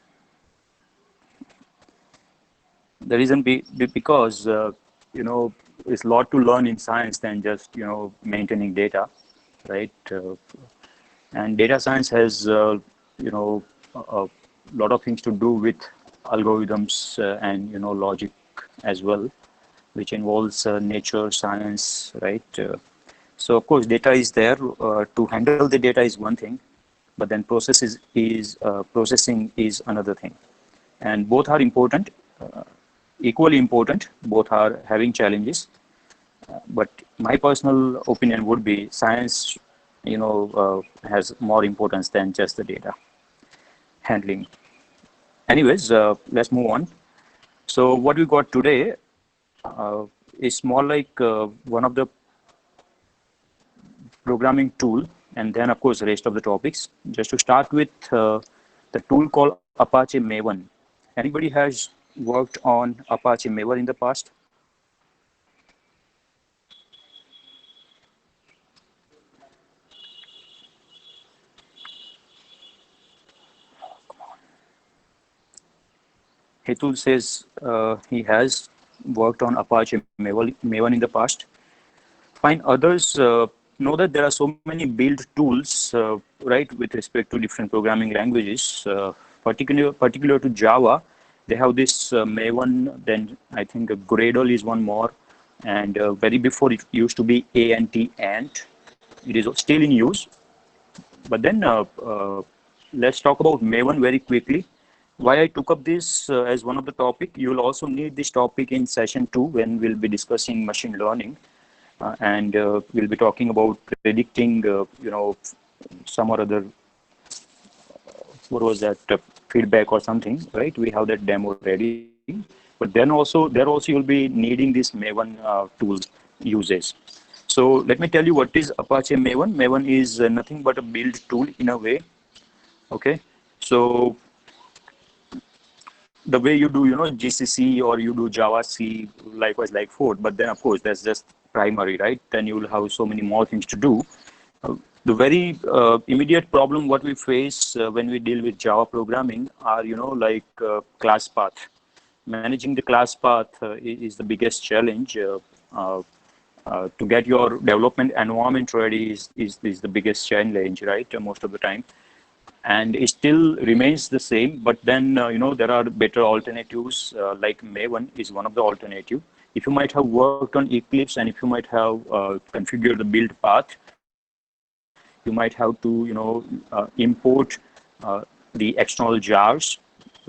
The reason because, it's a lot to learn in science than just, maintaining data, right? And data science has, a lot of things to do with algorithms and, logic as well, which involves nature, science, right? So of course, data is there. To handle the data is one thing, but then processing is another thing, and both are important, equally important. Both are having challenges, but my personal opinion would be science, has more importance than just the data handling. Anyways, let's move on. So what we got today uh, is more like one of the programming tool, and then of course the rest of the topics. Just to start with, the tool called Apache Maven. Anybody has worked on Apache Maven in the past? Hitul says he has worked on Apache Maven in the past. Find others know that there are so many build tools, right, with respect to different programming languages. Particular to Java, they have this Maven. Then I think Gradle is one more, and very before it used to be Ant. It is still in use, but then let's talk about Maven very quickly. Why I took up this as one of the topic. You will also need this topic in session 2 when we'll be discussing machine learning, and we'll be talking about predicting, some or other, what was that, feedback or something, right? We have that demo ready, but then also you'll be needing this Maven tool uses. So let me tell you what is Apache Maven. Maven is nothing but a build tool in a way. Okay, so the way you do, GCC or you do Java C, likewise like Fort, but then of course that's just primary, right? Then you will have so many more things to do. The very immediate problem what we face when we deal with Java programming are, like class path. Managing the class path is the biggest challenge. Uh, to get your development environment ready is the biggest challenge, right? Most of the time, and it still remains the same. But then there are better alternatives, like Maven is one of the alternative. If you might have worked on Eclipse and if you might have configured the build path, you might have to import the external jars,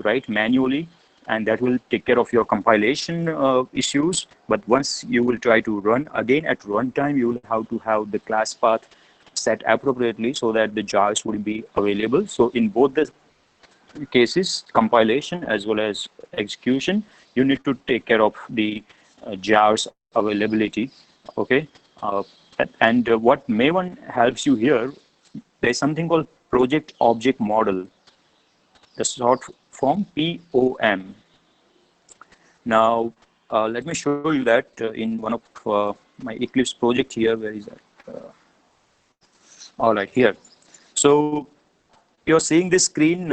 right, manually, and that will take care of your compilation issues. But once you will try to run again at runtime, you will have to have the class path set appropriately so that the jars would be available. So in both the cases, compilation as well as execution, you need to take care of the jars availability. Okay, uh, and what Maven helps you here, there's something called project object model, the short form POM. Now, let me show you that in one of my Eclipse project here. Where is that? All right, here. So you're seeing this screen.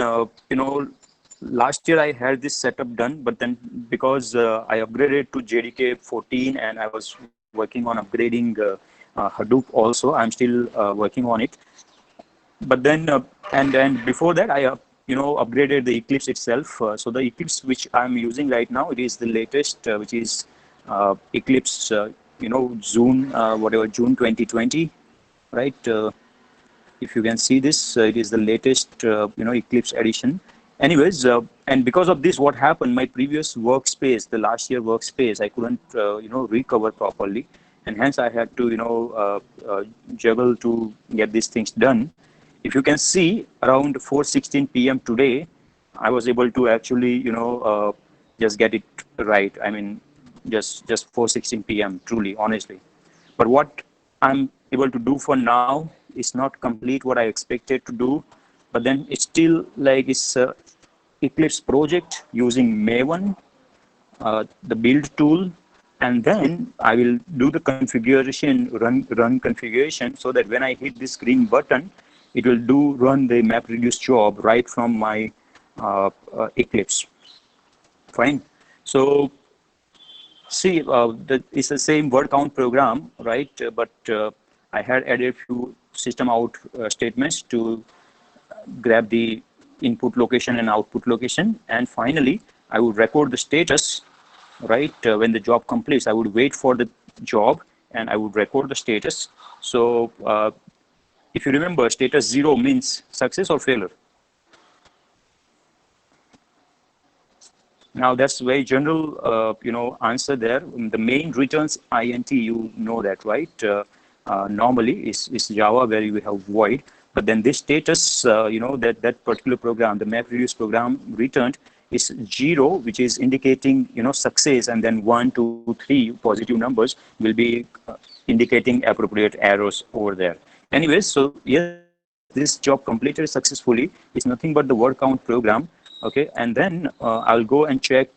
Last year I had this setup done, but then because I upgraded to JDK 14 and I was working on upgrading Hadoop also, I'm still working on it. But then, and before that, I upgraded the Eclipse itself. So the Eclipse which I'm using right now, it is the latest, which is Eclipse, June, June 2020, right? If you can see this, it is the latest, Eclipse edition. Anyways, and because of this, what happened? My previous workspace, the last year workspace, I couldn't, recover properly, and hence I had to, juggle to get these things done. If you can see, around 4:16 p.m. today, I was able to actually, just get it right. I mean, just 4:16 p.m. Truly, honestly. But what I'm able to do for now is not complete what I expected to do. But then it's still like it's a Eclipse project using Maven, the build tool, and then I will do the configuration, run configuration, so that when I hit this green button, it will run the MapReduce job right from my Eclipse. Fine. So see, it's the same word count program, right? But I had added a few system out statements to grab the input location and output location. And finally, I would record the status, right? When the job completes, I would wait for the job and I would record the status. So if you remember, status 0 means success or failure. Now that's very general, answer there. The main returns int, you know that, right? Normally is Java where you have void, but then this status, that particular program, the MapReduce program returned is 0, which is indicating, success, and then 1, 2, 3 positive numbers will be indicating appropriate arrows over there. Anyways, so yes, this job completed successfully. It's nothing but the word count program. Okay, and then I'll go and check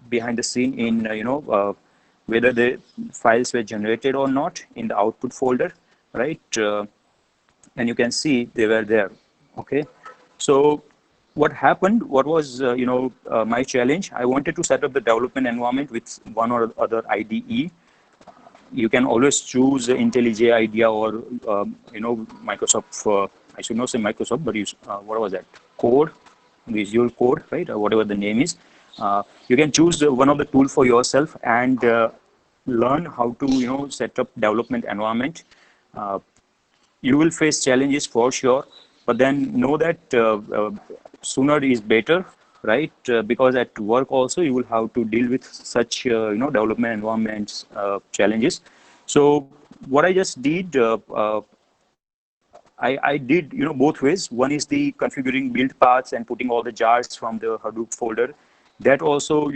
behind the scene in whether the files were generated or not in the output folder, right? And you can see they were there. Okay, so what happened? What was my challenge? I wanted to set up the development environment with one or other IDE. You can always choose IntelliJ IDEA or Microsoft. I should not say Microsoft, but use what was that? Code, Visual Code, right? Or whatever the name is. You can choose one of the tool for yourself and learn how to set up development environment. You will face challenges for sure, but then know that sooner is better, right? Because at work also you will have to deal with such development environments challenges. So what I just did, I did both ways. One is the configuring build paths and putting all the jars from the Hadoop folder. That also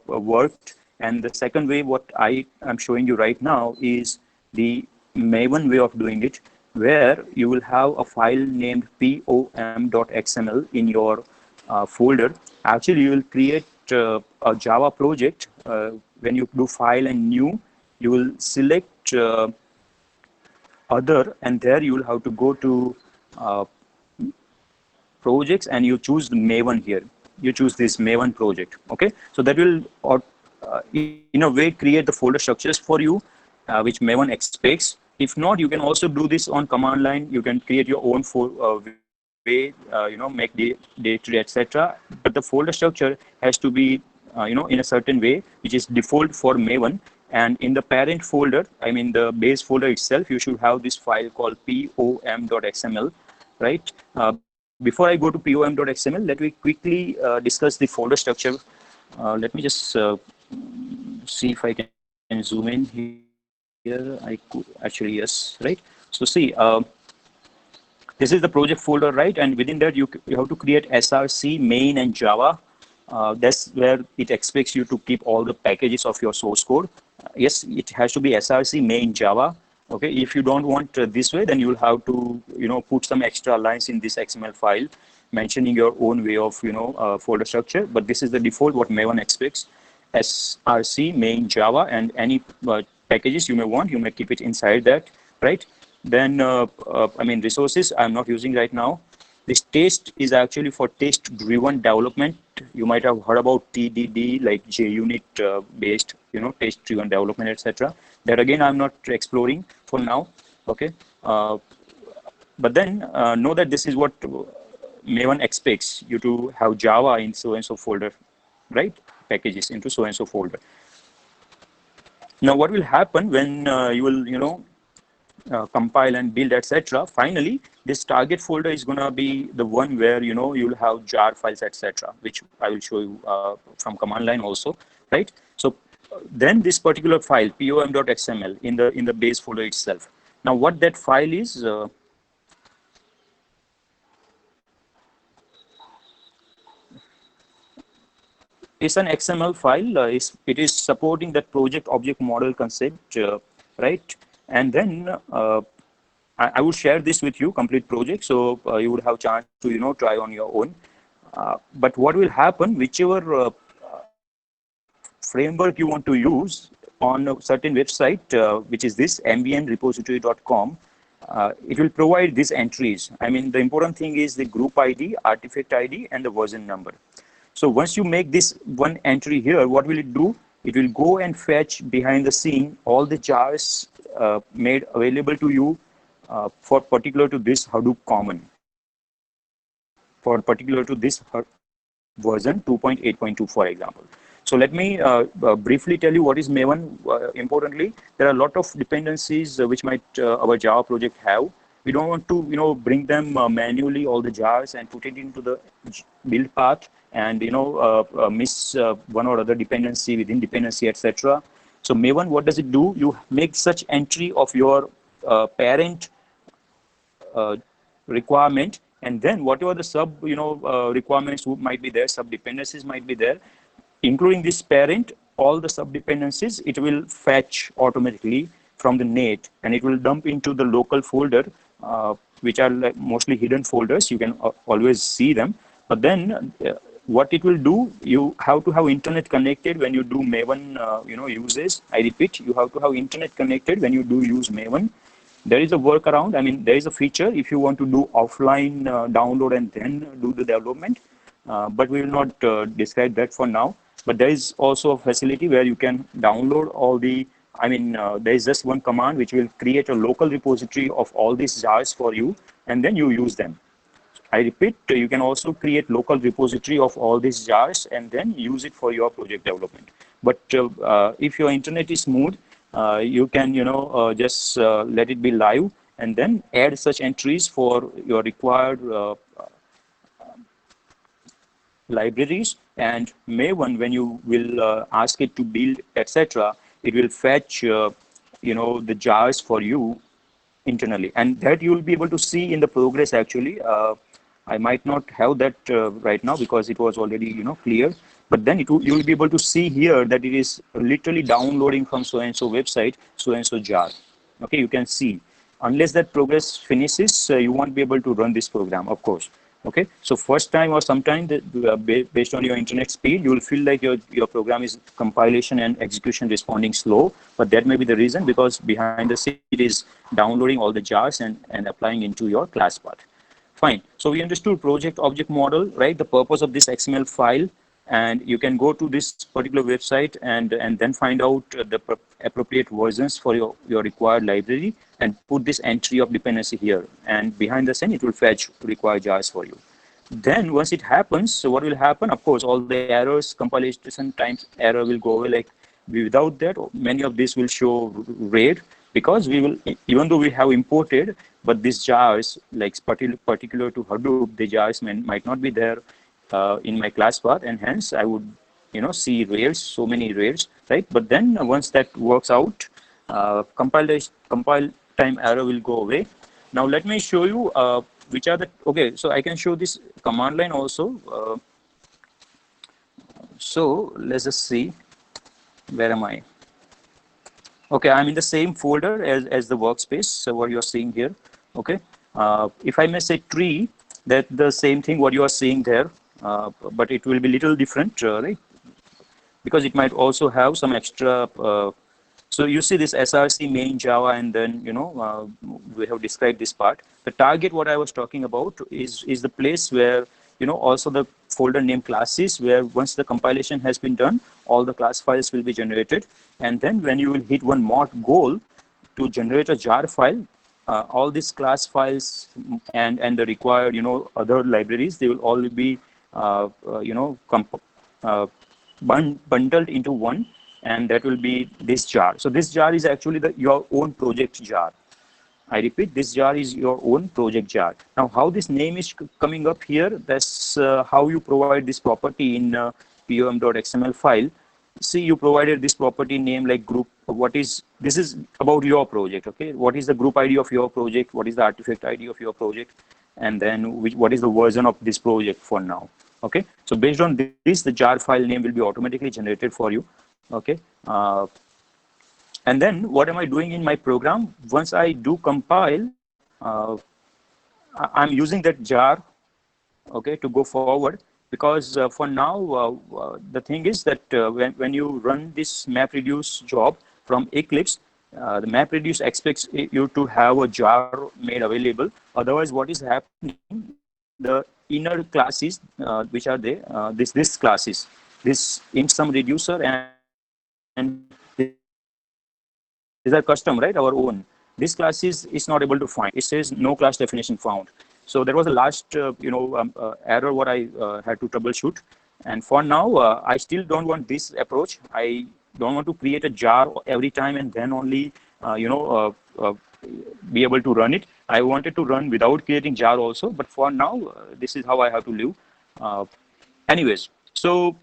worked. And the second way, what I am showing you right now, is the Maven way of doing it, where you will have a file named pom.xml in your folder. Actually, you will create a Java project. When you do file and new, you will select other, and there you will have to go to projects and you choose the Maven here. You choose this Maven project. Okay, so that will in a way create the folder structures for you, which Maven expects. If not, you can also do this on command line. You can create your own way, make the directory, etc. But the folder structure has to be, in a certain way, which is default for Maven. And in the parent folder, I mean the base folder itself, you should have this file called pom.xml, right? Before I go to pom.xml, let me quickly discuss the folder structure. Let me just see if I can zoom in here. I could actually, yes, right? So see, this is the project folder, right? And within that, you have to create src, main, and Java. That's where it expects you to keep all the packages of your source code. Yes, it has to be src, main, Java. Okay, if you don't want this way, then you will have to put some extra lines in this XML file, mentioning your own way of folder structure. But this is the default what Maven expects: src, main, Java, and any packages you may want, you may keep it inside that, right? Then I mean, resources I'm not using right now. This test is actually for test-driven development. You might have heard about TDD, like JUnit based, test-driven development, etc. That again, I'm not exploring for now. Okay, but then know that this is what Maven expects you to have Java in so and so folder, right? Packages into so and so folder. Now, what will happen when you will, compile and build, etc. Finally, this target folder is going to be the one where you'll have jar files, etc., which I will show you from command line also, right? So then this particular file pom.xml in the base folder itself. Now, what that file is. It's an XML file. It is supporting that project object model concept, right? And then I would share this with you, complete project, so you would have chance to try on your own. But what will happen, whichever framework you want to use on a certain website, which is this mbnrepository.com, it will provide these entries. I mean, the important thing is the group ID, artifact ID, and the version number. So once you make this one entry here, what will it do? It will go and fetch behind the scene all the jars made available to you for particular to this Hadoop common, for particular to this version 2.8.2, for example. So let me briefly tell you what is Maven. Importantly, there are a lot of dependencies which might our Java project have. We don't want to bring them manually, all the jars, and put it into the build path and miss one or other dependency within dependency, etc. So Maven, what does it do? You make such entry of your parent requirement, and then whatever the sub requirements might be there, sub dependencies might be there, including this parent, all the sub dependencies, it will fetch automatically from the net, and it will dump into the local folder, which are like mostly hidden folders. You can always see them. But then what it will do, you have to have internet connected when you do Maven uses. I repeat, you have to have internet connected when you do use Maven. There is a workaround. I mean, there is a feature if you want to do offline download and then do the development, but we will not describe that for now. But there is also a facility where you can download all the, there is just one command which will create a local repository of all these jars for you, and then you use them. I repeat, you can also create local repository of all these jars and then use it for your project development. But if your internet is smooth, you can just let it be live and then add such entries for your required libraries. And Maven, when you will ask it to build, etc., it will fetch the jars for you internally, and that you will be able to see in the progress. Actually, I might not have that right now because it was already clear, but then you will be able to see here that it is literally downloading from so and so website so and so jar. Okay, you can see. Unless that progress finishes, you won't be able to run this program, of course. Okay, so first time or sometime based on your internet speed, you will feel like your program is compilation and execution responding slow, but that may be the reason, because behind the scene it is downloading all the jars and applying into your class path. Fine. So we understood project object model, right? The purpose of this XML file, and you can go to this particular website and then find out the appropriate versions for your required library and put this entry of dependency here. And behind the scene, it will fetch required jars for you. Then once it happens, so what will happen? Of course, all the errors, compilation times error will go away. Like without that, many of these will show red, because we will, even though we have imported, but these jars, like particular to Hadoop, the jars might not be there in my class path, and hence I would see rares, so many rares, right? But then once that works out, compile time error will go away. Now let me show you which are the, okay, so I can show this command line also. So let's just see, where am I? Okay, I'm in the same folder as the workspace, so what you're seeing here. Okay, if I may say tree, that the same thing what you are seeing there, but it will be little different, right? Because it might also have some extra. So you see this src main Java, and then we have described this part. The target, what I was talking about, is the place where also the folder name classes, where once the compilation has been done, all the class files will be generated, and then when you will hit one mod goal to generate a jar file, all these class files and the required, other libraries, they will all be, bundled into one, and that will be this jar. So this jar is actually your own project jar. I repeat, this jar is your own project jar. Now, how this name is coming up here, that's how you provide this property in pom.xml file. See, you provided this property name like group. This is about your project, okay? What is the group ID of your project? What is the artifact ID of your project? And then what is the version of this project for now, okay? So based on this, the jar file name will be automatically generated for you, okay? And then what am I doing in my program? Once I do compile, I'm using that jar, okay, to go forward, because for now, the thing is that when you run this MapReduce job from Eclipse, the MapReduce expects you to have a jar made available. Otherwise, what is happening, the inner classes, which are there, this classes, this int_sum reducer and these are custom, right? Our own. This class is not able to find. It says no class definition found. So that was the last, error what I had to troubleshoot. And for now, I still don't want this approach. I don't want to create a jar every time and then only, be able to run it. I wanted to run without creating jar also. But for now, this is how I have to live. Anyways, so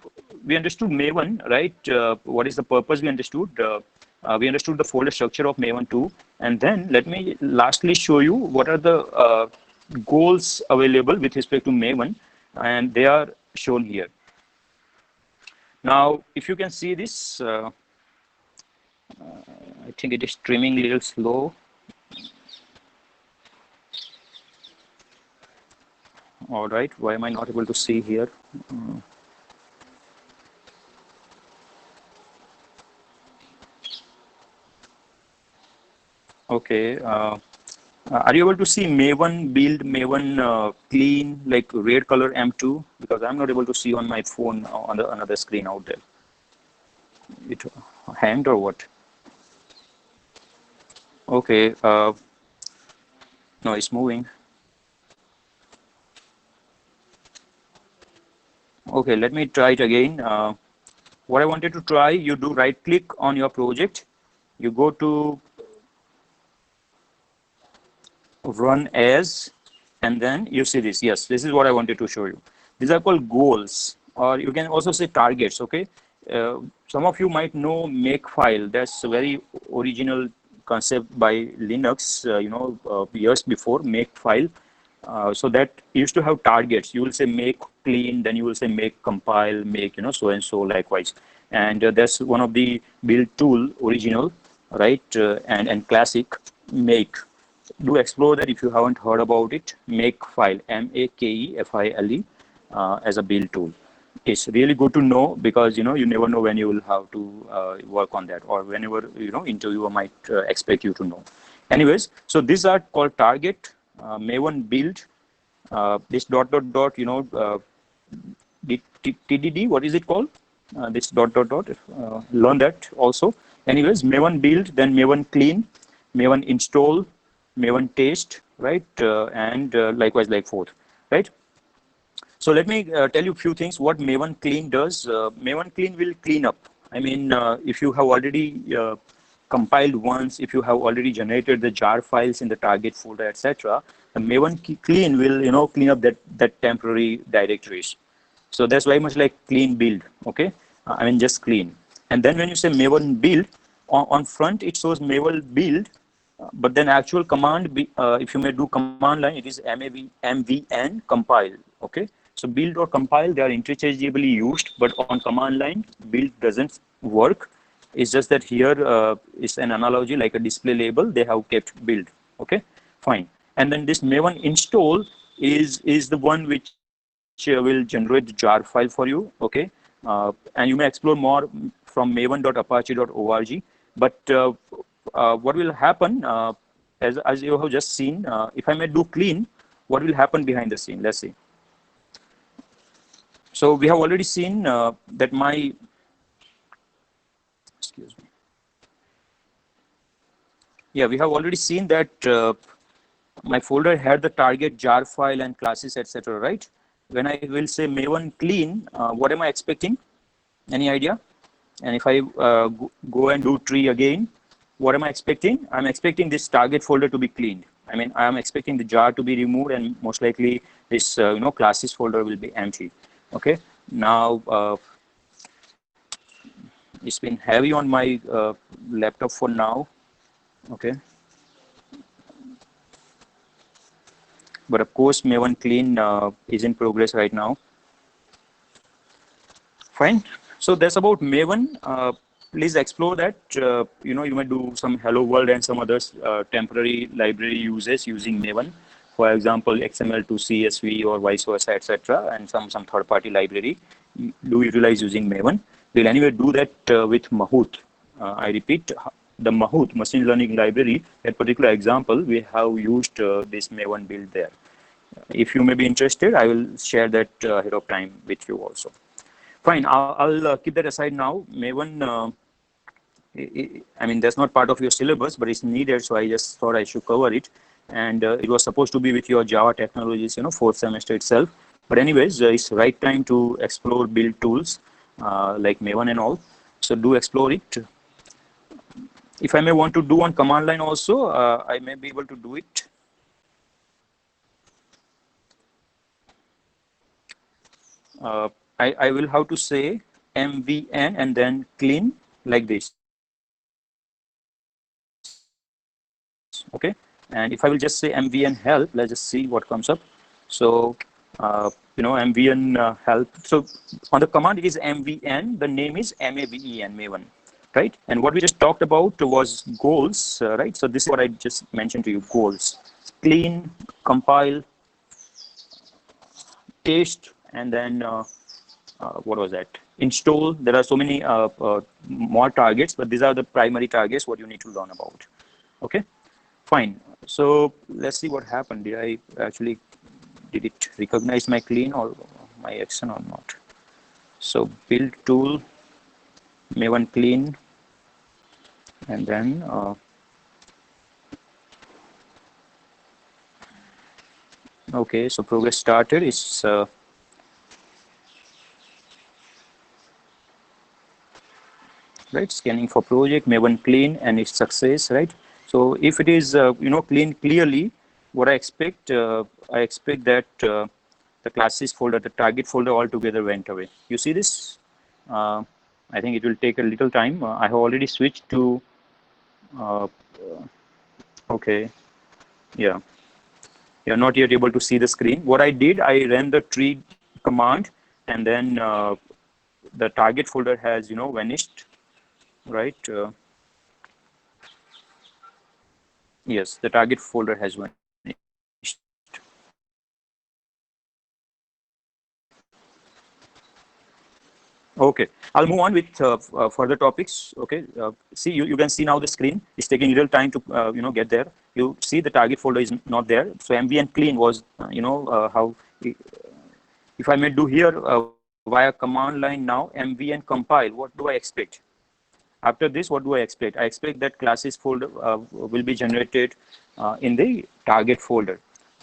we understood Maven, right? What is the purpose we understood? We understood the folder structure of Maven 2. And then let me lastly show you what are the goals available with respect to Maven. And they are shown here. Now, if you can see this, I think it is streaming a little slow. All right, why am I not able to see here? Okay. Are you able to see Maven build, Maven clean, like red color M2? Because I'm not able to see on my phone on the another screen out there. It hanged or what? Okay. No, it's moving. Okay, let me try it again. What I wanted to try, you do right click on your project. You go to run as, and then you see this. Yes, this is what I wanted to show you. These are called goals, or you can also say targets, okay? Some of you might know Makefile. That's a very original concept by Linux, years before Makefile. So that used to have targets. You will say make clean, then you will say make compile, make, so and so likewise. And that's one of the build tool, original, right? And classic, make. Do explore that if you haven't heard about it. Makefile, Makefile, as a build tool. It's really good to know, because you never know when you will have to work on that, or whenever interviewer might expect you to know. Anyways, so these are called target, Maven build, this dot dot dot, TDD, what is it called? This dot dot dot, learn that also. Anyways, Maven build, then Maven clean, Maven install, Maven test, right? And likewise like forth, right? So let me tell you a few things what Maven clean does. Maven clean will clean up. I mean, if you have already compiled once, if you have already generated the jar files in the target folder, etc., the Maven clean will clean up that temporary directories. So that's very much like clean build, okay? I mean, just clean. And then when you say Maven build, on front it shows Maven build, but then actual command, if you may do command line, it is mvn compile, okay? So build or compile, they are interchangeably used, but on command line, build doesn't work. It's just that here is an analogy like a display label, they have kept build, okay? Fine. And then this Maven install is the one which will generate the jar file for you, okay? And you may explore more from maven.apache.org. But what will happen, as you have just seen, if I may do clean, what will happen behind the scene? Let's see. So we have already seen that excuse me. Yeah, we have already seen that my folder had the target jar file and classes, etc. Right? When I will say Maven clean, what am I expecting? Any idea? And if I go and do tree again, what am I expecting? I'm expecting this target folder to be cleaned. I mean, I am expecting the jar to be removed, and most likely this classes folder will be empty. Okay. Now it's been heavy on my laptop for now. Okay. But of course, Maven clean is in progress right now. Fine. So that's about Maven. Please explore that. You might do some Hello World and some other temporary library uses using Maven. For example, XML to CSV or vice versa, etc. And some third-party library do utilize using Maven. We'll anyway do that with Mahout. I repeat, the Mahout machine learning library, that particular example, we have used this Maven build there. If you may be interested, I will share that ahead of time with you also. Fine, I'll keep that aside now. Maven, I mean, that's not part of your syllabus, but it's needed, so I just thought I should cover it. And it was supposed to be with your Java technologies, fourth semester itself. But anyways, it's right time to explore build tools like Maven and all. So do explore it. If I may want to do on command line also, I may be able to do it. I will have to say MVN and then clean like this. Okay. And if I will just say MVN help, let's just see what comes up. So, MVN help. So on the command, it is MVN. The name is MAVEN, Maven, right? And what we just talked about was goals, right? So this is what I just mentioned to you, goals. Clean, compile, taste, and then what was that? Install. There are so many more targets, but these are the primary targets what you need to learn about. Okay, fine. So let's see what happened. Did it recognize my clean or my action or not? So build tool, Maven clean, and then okay. So progress started. It's right, scanning for project, Maven clean, and its success, right? So if it is clean clearly, what I expect that the classes folder, the target folder altogether went away. You see this? I think it will take a little time. I have already switched to okay, yeah, you're not yet able to see the screen. What I did, I ran the tree command, and then the target folder has vanished, right? Yes, the target folder has vanished. Okay, I'll move on with further topics. Okay, see, you can see now the screen. It's taking a little time to get there. You see the target folder is not there. So MVN clean was how if I may do here via command line now MVN compile. What do I expect? After this, what do I expect? I expect that classes folder will be generated in the target folder.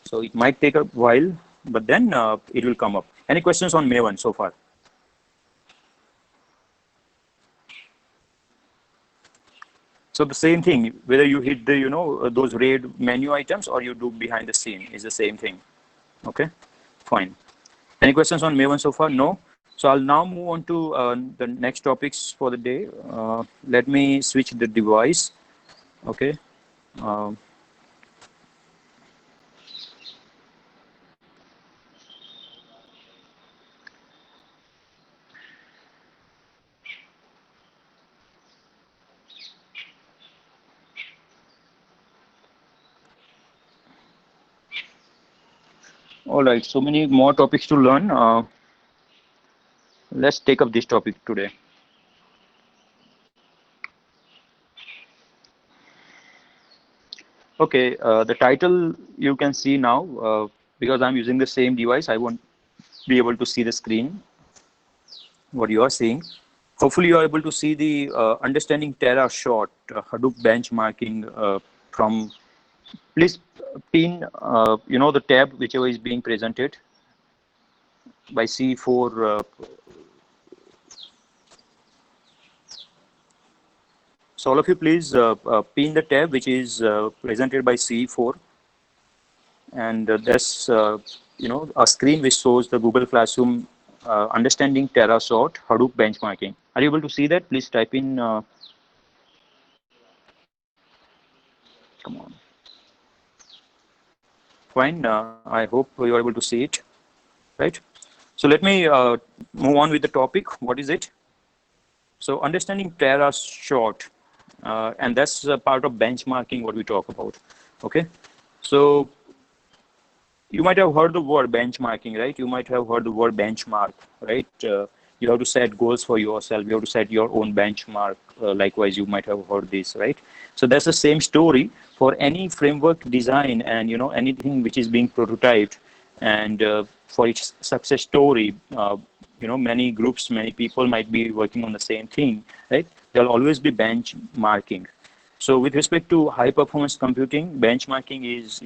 So it might take a while, but then it will come up. Any questions on Maven so far? So the same thing, whether you hit the those RAID menu items or you do behind the scene is the same thing. Okay, fine. Any questions on Maven so far? No. So I'll now move on to the next topics for the day. Let me switch the device. Okay. All right. So many more topics to learn. Let's take up this topic today. Okay, the title you can see now, because I'm using the same device, I won't be able to see the screen, what you are seeing. Hopefully you are able to see the understanding Terra short, Hadoop benchmarking from, please pin, the tab whichever is being presented by C4. So all of you please pin the tab which is presented by C4, and that's a screen which shows the Google Classroom understanding TerraSort Hadoop benchmarking. Are you able to see that? Please type in. Come on. Fine. I hope you are able to see it, right? So let me move on with the topic. What is it? So understanding TerraSort, and that's a part of benchmarking what we talk about. Okay. So you might have heard the word benchmarking, right? You might have heard the word benchmark, right? You have to set goals for yourself. You have to set your own benchmark. Likewise, you might have heard this, right? So that's the same story for any framework design, and anything which is being prototyped, and for each success story, many groups, many people might be working on the same thing, right? There'll always be benchmarking. So with respect to high performance computing, benchmarking is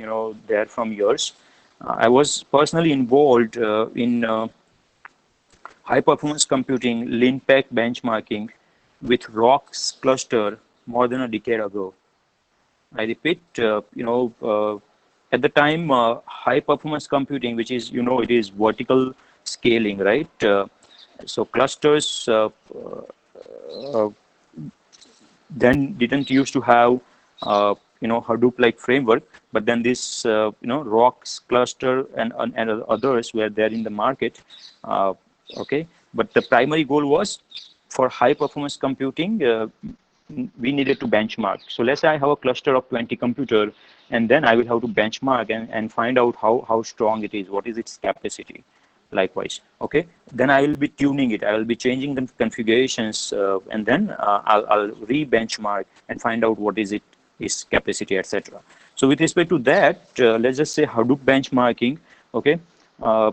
there from years. I was personally involved in high performance computing, LinPack benchmarking with ROX cluster more than a decade ago. I repeat, at the time, high performance computing, which is, it is vertical scaling, right? So clusters uh, then didn't used to have Hadoop like framework, but then this ROX cluster and others were there in the market. Okay, but the primary goal was for high performance computing. We needed to benchmark. So let's say I have a cluster of 20 computer, and then I will have to benchmark and find out how strong it is, what is its capacity. Likewise, okay, then I will be tuning it, I will be changing the configurations, and then I'll re-benchmark and find out what is its capacity, etc. So with respect to that, let's just say Hadoop benchmarking. Okay, uh,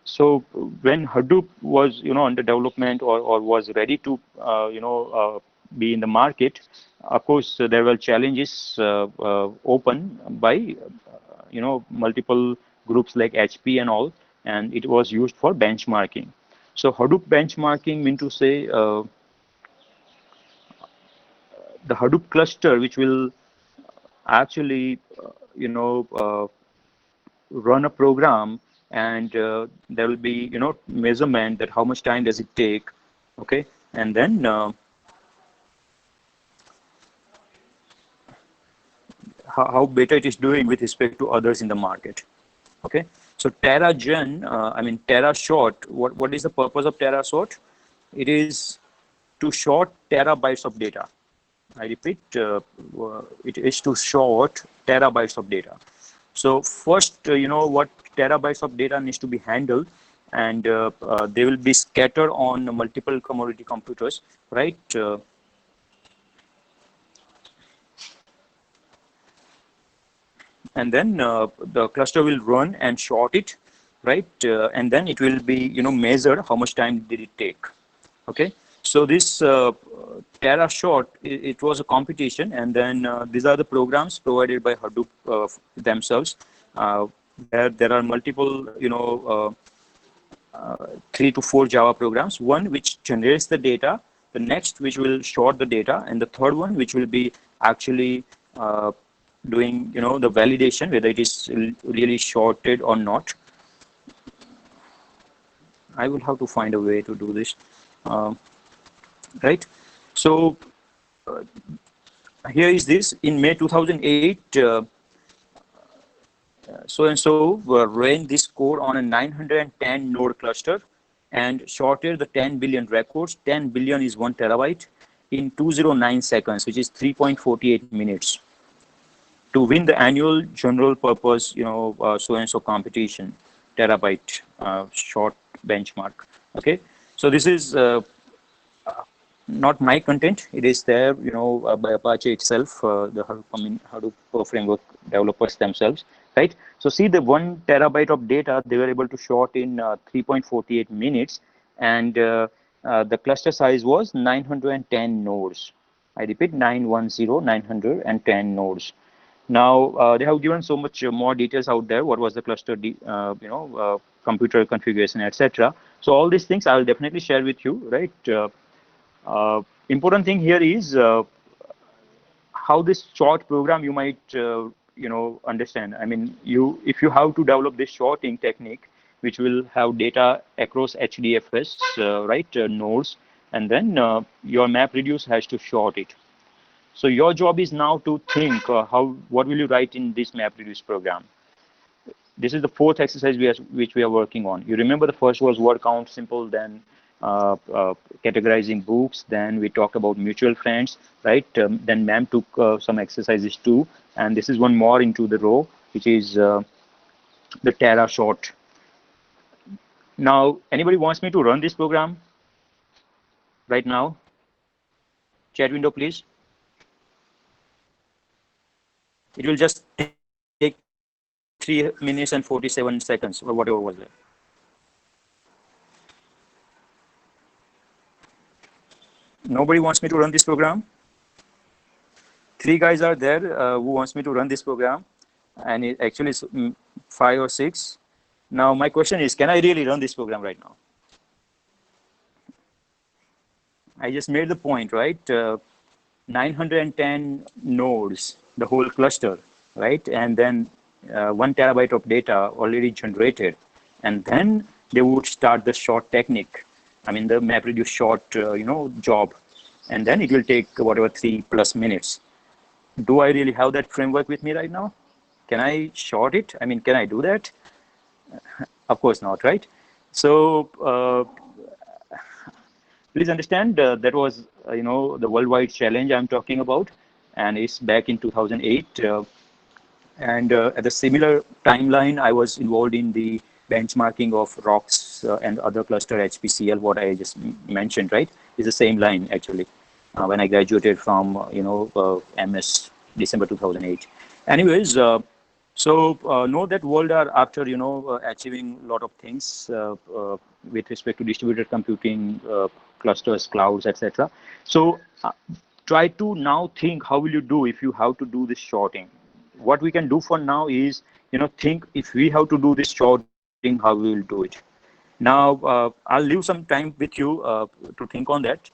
so when Hadoop was under development, or was ready to be in the market, of course there were challenges open by multiple groups like HP and all, and it was used for benchmarking. So Hadoop benchmarking mean to say the Hadoop cluster which will actually run a program, and there will be measurement that how much time does it take. Okay, and then how better it is doing with respect to others in the market. Okay, so TerraGen, TerraSort, what is the purpose of TerraSort? It is to sort terabytes of data. I repeat, it is to sort terabytes of data. So first, what terabytes of data needs to be handled, and they will be scattered on multiple commodity computers, right? And then the cluster will run and sort it, right? And then it will be measured how much time did it take. Okay, so this TerraSort, it was a competition, and then these are the programs provided by Hadoop themselves. There are multiple 3 to 4 Java programs. One which generates the data, the next which will sort the data, and the third one which will be actually doing the validation whether it is really sorted or not. I will have to find a way to do this, right? So here is this in May 2008. So and so ran this code on a 910 node cluster and sorted the 10 billion records. 10 billion is 1 terabyte in 209 seconds, which is 3.48 minutes, to win the annual general purpose, so and so competition, terabyte short benchmark. Okay, so this is not my content. It is there, by Apache itself, the Hadoop framework developers themselves, right? So see the 1 terabyte of data they were able to sort in 3.48 minutes, and the cluster size was 910 nodes. I repeat, 910 nodes. Now they have given so much more details out there. What was the cluster, computer configuration, etc. So all these things I will definitely share with you, right? Important thing here is how this short program you might understand. I mean, if you have to develop this shorting technique, which will have data across HDFS, right, nodes, and then your MapReduce has to short it. So your job is now to think what will you write in this MapReduce program. This is the fourth exercise which we are working on. You remember the first was word count simple, then categorizing books, then we talked about mutual friends, right? Then ma'am took some exercises too, and this is one more into the row, which is the Terra short. Now, anybody wants me to run this program right now? Chat window, please. It will just take 3 minutes and 47 seconds or whatever was there. Nobody wants me to run this program. 3 guys are there who wants me to run this program, and it actually is 5 or 6. Now my question is, can I really run this program right now? I just made the point, right? 910 nodes, the whole cluster, right? And then 1 terabyte of data already generated. And then they would start the short technique. I mean, the MapReduce short, job. And then it will take whatever 3+ minutes. Do I really have that framework with me right now? Can I short it? I mean, can I do that? Of course not, right? So please understand that was, the worldwide challenge I'm talking about, and it's back in 2008. And at a similar timeline, I was involved in the benchmarking of ROCs and other cluster HPCL, what I just mentioned, right? It's the same line, actually, when I graduated from, MS, December 2008. Anyways, so know that world are after, achieving a lot of things with respect to distributed computing, clusters, clouds, etc. So try to now think, how will you do if you have to do this shorting? What we can do for now is, think if we have to do this shorting, how we will do it. Now, I'll leave some time with you to think on that.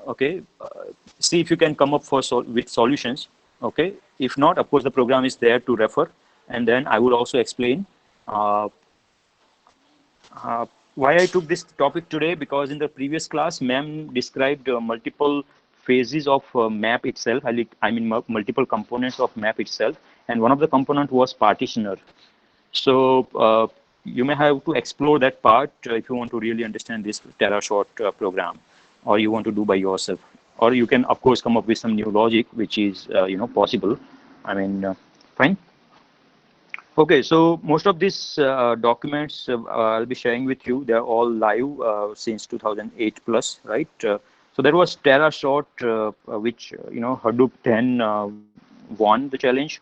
Okay, see if you can come up with solutions. Okay, if not, of course, the program is there to refer, and then I will also explain why I took this topic today, because in the previous class, ma'am described multiple phases of map itself. I mean, multiple components of map itself, and one of the component was partitioner. So you may have to explore that part if you want to really understand this Terra short program, or you want to do by yourself, or you can, of course, come up with some new logic, which is possible. I mean, fine. Okay, so most of these documents I'll be sharing with you. They're all live since 2008 plus, right? So there was Terra short, which Hadoop 10 won the challenge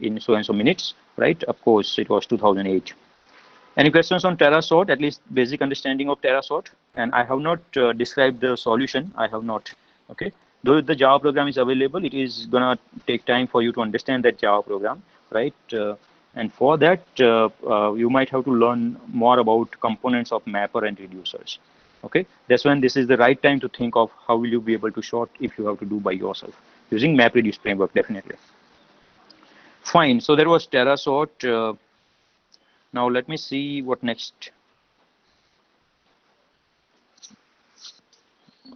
in so and so minutes, right? Of course, it was 2008. Any questions on Terra short? At least basic understanding of Terra short. And I have not described the solution. I have not. Okay. Though the Java program is available, it is gonna take time for you to understand that Java program, right? And for that, you might have to learn more about components of mapper and reducers. Okay, that's when this is the right time to think of how will you be able to short if you have to do by yourself using MapReduce framework, definitely. Fine. So there was Terra short. Now let me see what next.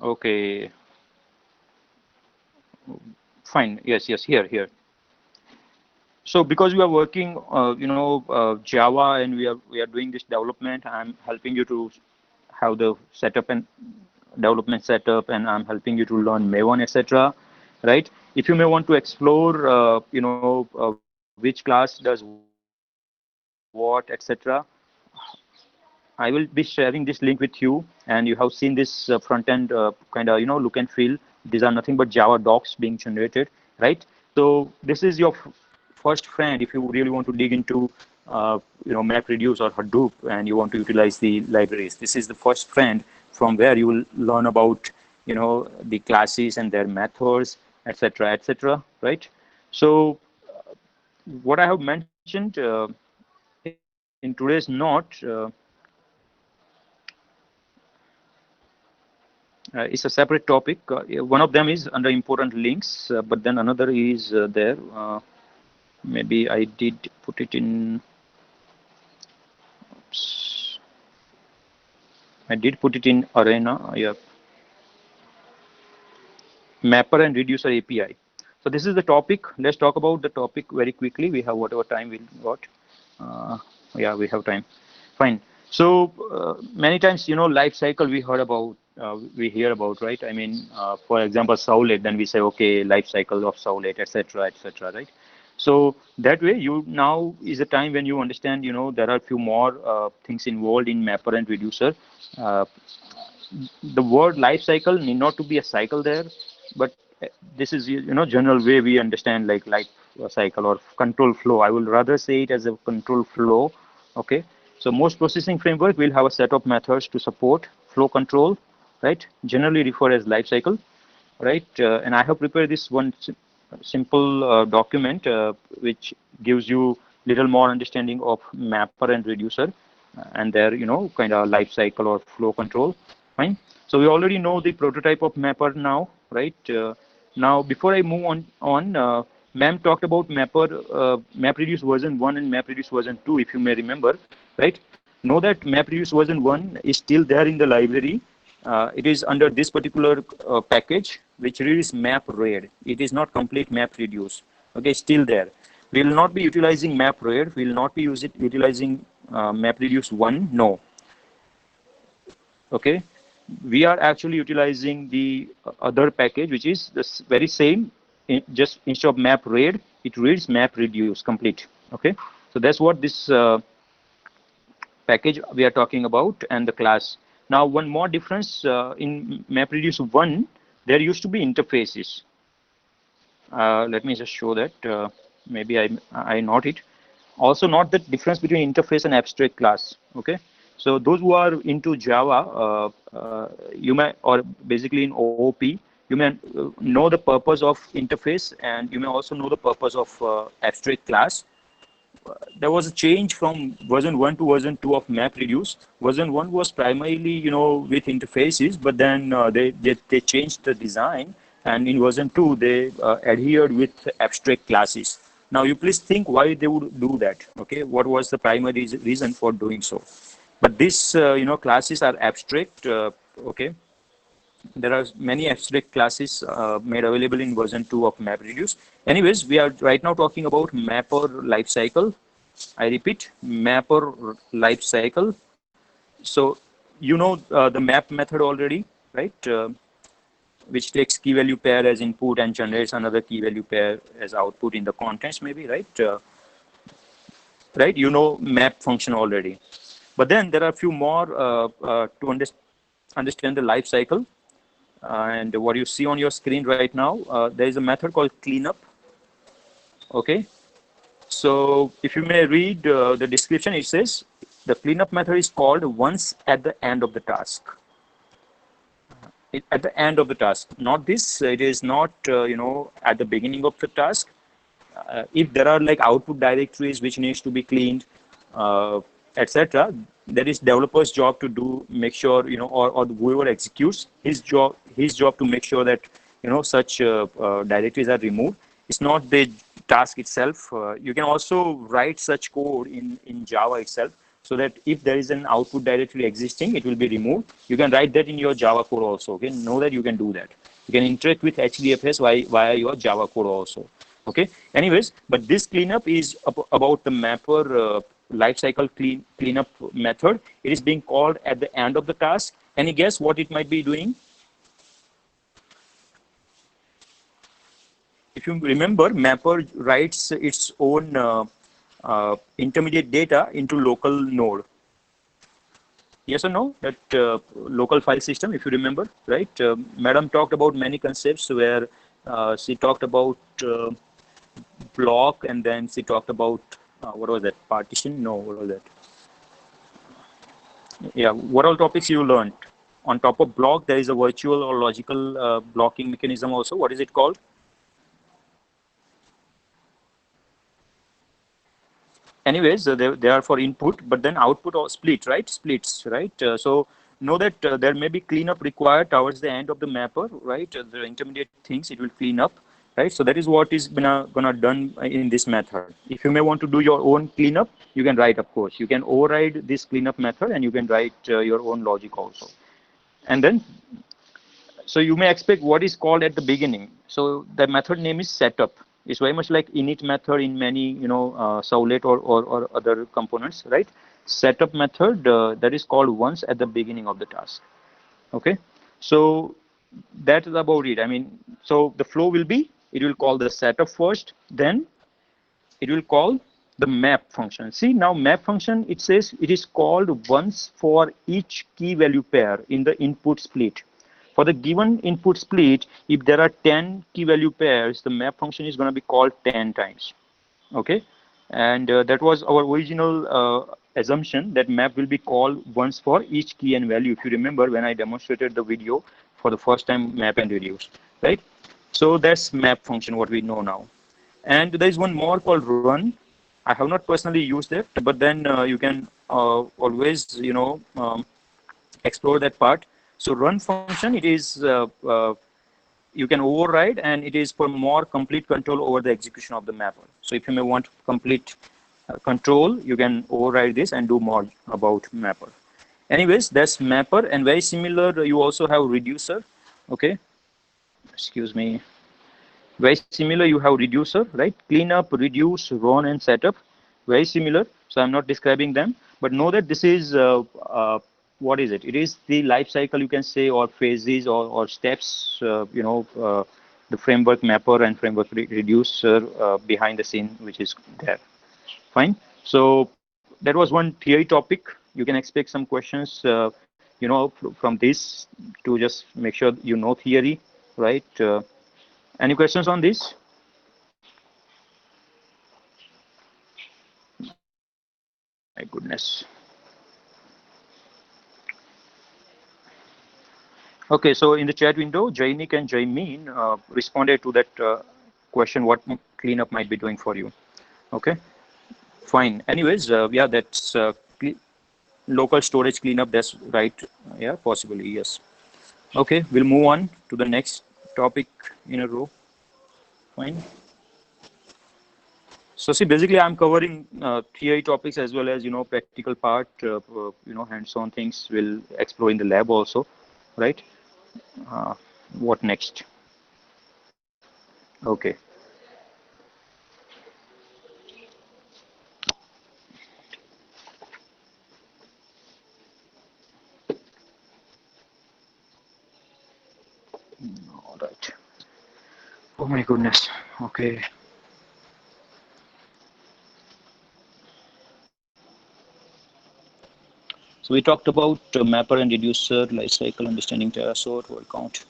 Okay. Fine. Yes. Here. So because we are working, Java, and we are doing this development, I'm helping you to have the setup and development setup, and I'm helping you to learn Maven, etc. Right? If you may want to explore, which class does what, etc. I will be sharing this link with you, and you have seen this front end kind of look and feel. These are nothing but Java docs being generated, right? So this is your first friend if you really want to dig into MapReduce or Hadoop, and you want to utilize the libraries. This is the first friend from where you will learn about the classes and their methods, etc., etc. Right? So what I have mentioned in today's note, it's a separate topic. One of them is under important links, but then another is there. Maybe I did put it in. Oops, I did put it in Arena. Yeah, mapper and reducer API. So this is the topic. Let's talk about the topic very quickly. We have whatever time we got. Uh, yeah, we have time. Fine. So many times, life cycle we hear about, right? I mean, for example, Sowlet, then we say, okay, life cycle of Sowlet, etc., right? So that way, you now is a time when you understand, there are a few more things involved in mapper and reducer. Uh, the word life cycle need not to be a cycle there, but this is general way we understand like life cycle or control flow. I will rather say it as a control flow. Okay, so most processing framework will have a set of methods to support flow control, right? Generally referred as life cycle, right? And I have prepared this one simple document which gives you little more understanding of mapper and reducer and their kind of life cycle or flow control. Fine. So we already know the prototype of mapper now, right? Now before I move on, ma'am talked about MapReduce version 1 and MapReduce version 2, if you may remember, right? Know that MapReduce version 1 is still there in the library. It is under this particular package, which reads MapRead. It is not complete MapReduce. Okay, still there. We will not be utilizing MapRead. We will not be utilizing MapReduce 1. No. Okay. We are actually utilizing the other package, which is the very same. Just instead of MapRead, it reads MapReduce complete. Okay. So that's what this package we are talking about and the class. Now, one more difference in MapReduce 1, there used to be interfaces. Let me just show that. Maybe I note it. Also, note the difference between interface and abstract class. Okay. So those who are into Java, you may, or basically in OOP, you may know the purpose of interface, and you may also know the purpose of abstract class. There was a change from version 1 to version 2 of MapReduce. Version 1 was primarily, with interfaces, but then they changed the design, and in version 2 they adhered with abstract classes. Now you please think why they would do that. Okay, what was the primary reason for doing so? But these, classes are abstract. Okay, there are many abstract classes made available in version 2 of MapReduce. Anyways, we are right now talking about mapper lifecycle. I repeat, mapper lifecycle. So the map method already, right? Which takes key value pair as input and generates another key value pair as output in the contents, maybe, right? Right? Map function already. But then there are a few more to understand the life cycle. And what you see on your screen right now, there is a method called cleanup. Okay. So if you may read the description, it says the cleanup method is called once at the end of the task. At the end of the task, not this. It is not at the beginning of the task. If there are like output directories which needs to be cleaned, etc., that is developer's job to do. Make sure or whoever executes his job to make sure that such directories are removed. It's not the task itself. You can also write such code in Java itself, so that if there is an output directory existing, it will be removed. You can write that in your Java code also. Okay, know that you can do that. You can interact with HDFS via your Java code also. Okay. Anyways, but this cleanup is about the mapper lifecycle cleanup method. It is being called at the end of the task. Any guess what it might be doing? If you remember, mapper writes its own intermediate data into local node. Yes or no? That local file system, if you remember, right? Madam talked about many concepts where she talked about block, and then she talked about what was that, partition? No, what was that? Yeah, what all topics you learned? On top of block, there is a virtual or logical blocking mechanism also. What is it called? anyways, they are for input, but then output or split, right? Splits, right? So know that there may be cleanup required towards the end of the mapper, right? The intermediate things it will clean up, right? So that is what is gonna done in this method. If you may want to do your own cleanup, you can write, of course. You can override this cleanup method and you can write your own logic also. And then, so you may expect what is called at the beginning. So the method name is setup. It's very much like init method in many, Servlet or other components, right? Setup method that is called once at the beginning of the task. Okay, so that is about it. I mean, so the flow will be, it will call the setup first, then it will call the map function. See, now map function, it says it is called once for each key value pair in the input split. For the given input split, if there are 10 key value pairs, the map function is going to be called 10 times. Okay, and that was our original assumption, that map will be called once for each key and value. If you remember when I demonstrated the video for the first time, map and reduce, right? So that's map function, what we know now. And there is one more called run. I have not personally used it, but then you can always, explore that part. So run function, it is you can override, and it is for more complete control over the execution of the mapper. So if you may want complete control, you can override this and do more about mapper. Anyways, that's mapper, and very similar, you also have reducer. Okay, excuse me. Very similar, you have reducer, right? Cleanup, reduce, run, and setup. Very similar. So I'm not describing them, but know that this is what is it? It is the life cycle, you can say, or phases or steps. The framework mapper and framework reducer behind the scene, which is there. Fine. So that was one theory topic. You can expect some questions, from this, to just make sure you know theory, right? Any questions on this? My goodness. Okay, so in the chat window, Jainik and Jaimeen responded to that question, what cleanup might be doing for you. Okay, fine. Anyways, yeah, that's local storage cleanup. That's right. Yeah, possibly, yes. Okay, we'll move on to the next topic in a row. Fine. So see, basically, I'm covering theory topics as well as, practical part, hands-on things we'll explore in the lab also, right? What next? Okay. All right. Oh my goodness. Okay. So we talked about mapper and reducer, lifecycle, understanding TerraSort, word count.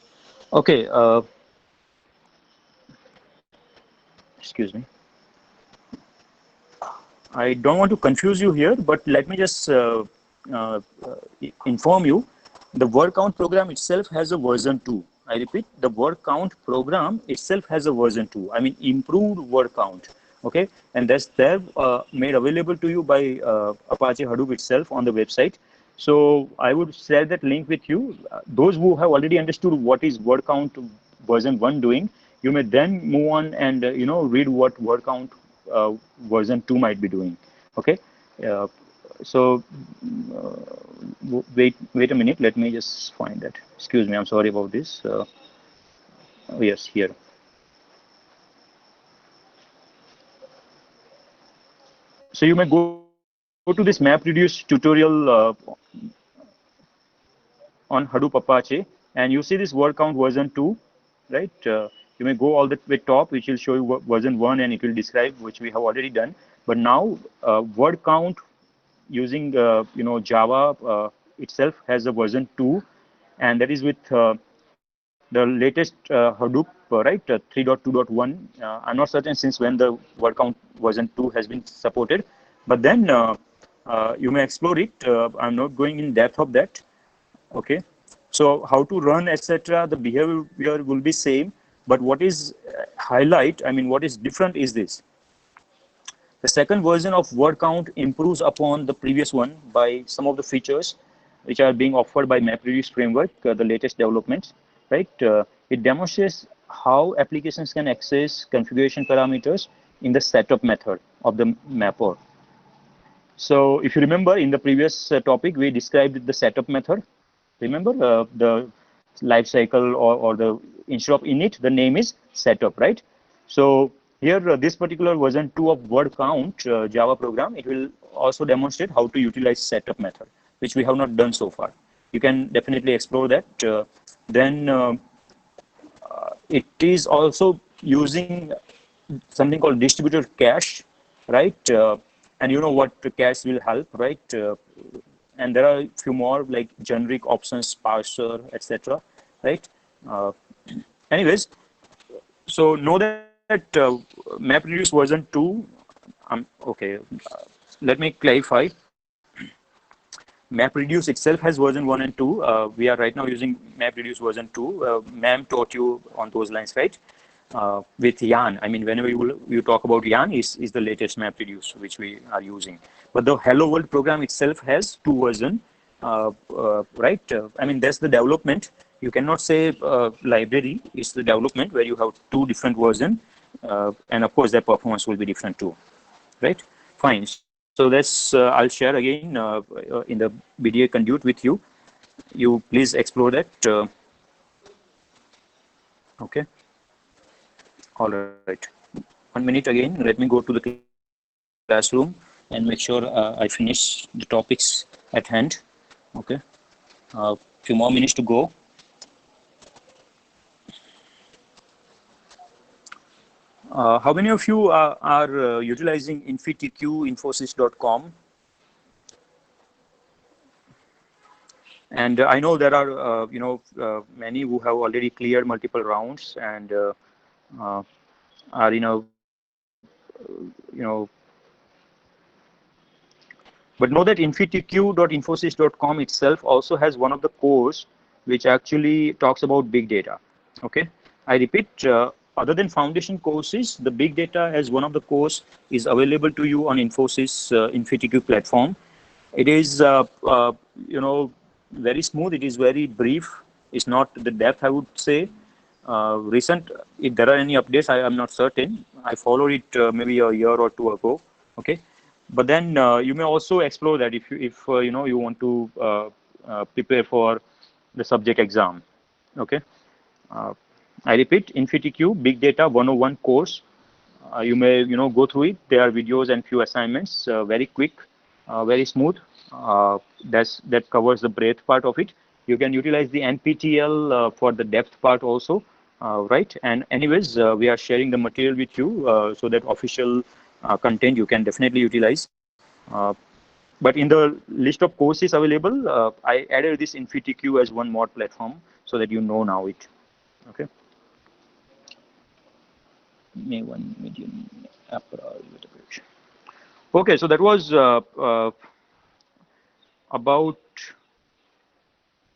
Okay. Excuse me. I don't want to confuse you here, but let me just inform you. The word count program itself has a version 2. I repeat, the word count program itself has a version 2. I mean, improved word count. Okay, and that's there made available to you by Apache Hadoop itself on the website. So I would share that link with you. Those who have already understood what is word count version 1 doing, you may then move on and read what word count version 2 might be doing. Okay, so wait a minute, let me just find that. Excuse me, I'm sorry about this. Yes, here. So you may go to this MapReduce tutorial on Hadoop Apache, and you see this word count version 2, right? You may go all the way top, which will show you version 1, and it will describe, which we have already done. But now word count using Java itself has a version 2, and that is with the latest Hadoop, right? 3.2.1. I'm not certain since when the word count version 2 has been supported, but then you may explore it. I'm not going in depth of that. Okay, so how to run, etc. The behavior will be same, but what is highlight? I mean, what is different is this. The second version of word count improves upon the previous one by some of the features which are being offered by MapReduce framework, the latest developments, right? It demonstrates how applications can access configuration parameters in the setup method of the mapper. So if you remember in the previous topic, we described the setup method. Remember the life cycle or the instead of init, the name is setup, right? So here, this particular version 2 of word count Java program, it will also demonstrate how to utilize setup method, which we have not done so far. You can definitely explore that. Then it is also using something called distributed cache, right? And you know what cache will help, right? And there are a few more like generic options parser, etc., right? Uh, anyways, so know that MapReduce version 2, okay, let me clarify. MapReduce itself has version 1 and 2. We are right now using MapReduce version 2. Ma'am taught you on those lines, right? With Yarn, I mean, whenever you talk about Yarn, is the latest MapReduce which we are using. But the Hello World program itself has 2 versions, right? I mean, that's the development. You cannot say library. It's the development where you have 2 different versions, and of course, their performance will be different too, right? Fine. So that's I'll share again in the BDA conduit with you. You please explore that. Okay. All right. 1 minute again. Let me go to the classroom and make sure I finish the topics at hand. Okay. Few more minutes to go. How many of you are utilizing InfyTQ, Infosys.com? And I know there are, many who have already cleared multiple rounds and are, but know that infytq.infosys.com itself also has one of the course which actually talks about big data. Okay, I repeat, other than foundation courses, the big data as one of the course is available to you on Infosys InfyTQ platform. It is, very smooth. It is very brief. It's not the depth, I would say. Recent, if there are any updates, I am not certain. I followed it maybe a year or two ago. Okay, but then you may also explore that if you want to prepare for the subject exam. Okay, I repeat, InfyTQ Big Data 101 course. You may go through it. There are videos and few assignments. Very quick, very smooth. That covers the breadth part of it. You can utilize the NPTEL for the depth part also, right? And anyways, we are sharing the material with you so that official content you can definitely utilize. But in the list of courses available, I added this InfyTQ as one more platform so that you know now it. Okay. May 1 medium okay, so that was about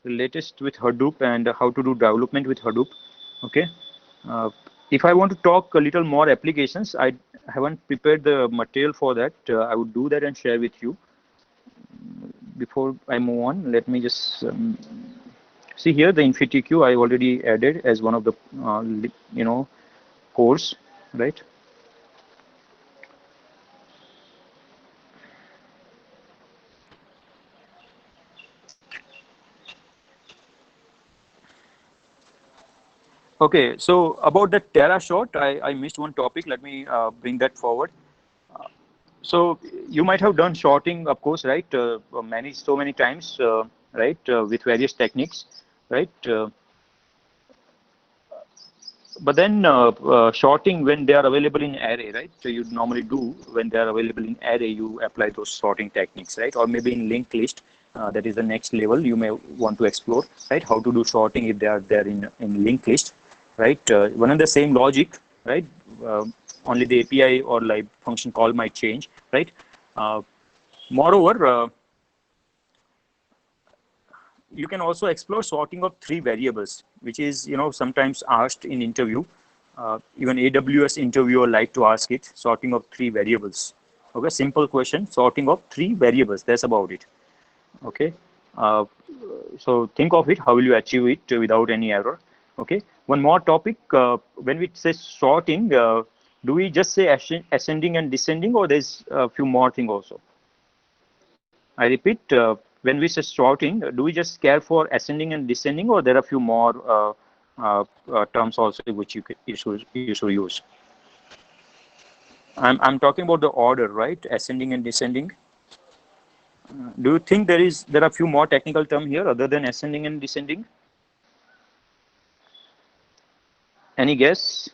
the latest with Hadoop and how to do development with Hadoop. Okay. If I want to talk a little more applications, I haven't prepared the material for that. I would do that and share with you. Before I move on, let me just see here the InfyTQ I already added as one of the course, right? Okay, so about the TerraShort, I missed one topic. Let me bring that forward. So you might have done shorting, of course, right? So many times, right? With various techniques, right? But then shorting when they are available in array, right? So you normally do when they are available in array, you apply those sorting techniques, right? Or maybe in linked list, that is the next level you may want to explore, right? How to do sorting if they are there in linked list, right? One and the same logic, right? Only the API or like function call might change, right? Moreover, you can also explore sorting of 3 variables, which is sometimes asked in interview. Even AWS interviewer like to ask it, sorting of 3 variables. Okay, simple question, sorting of 3 variables. That's about it. Okay. Uh, so think of it. How will you achieve it without any error? Okay. One more topic. When we say sorting, do we just say ascending and descending, or there's a few more things also? I repeat, when we say sorting, do we just care for ascending and descending, or there are a few more terms also which you should use? I'm talking about the order, right? Ascending and descending. Do you think there are a few more technical terms here other than ascending and descending? Any guess?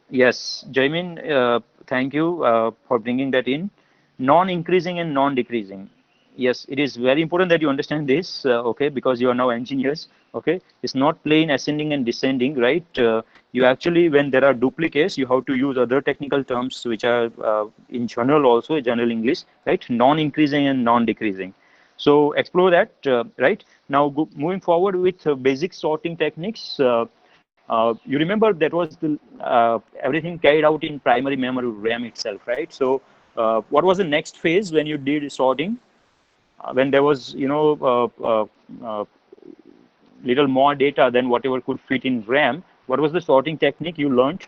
Yes, Jaimin, thank you for bringing that in. Non-increasing and non-decreasing. Yes, it is very important that you understand this, okay, because you are now engineers, okay. It's not plain ascending and descending, right? You actually, when there are duplicates, you have to use other technical terms which are in general also, general English, right? Non-increasing and non-decreasing. So explore that, right? Now, moving forward with basic sorting techniques. You remember that was everything carried out in primary memory RAM itself, right? So what was the next phase when you did sorting? When there was, little more data than whatever could fit in RAM, what was the sorting technique you learned?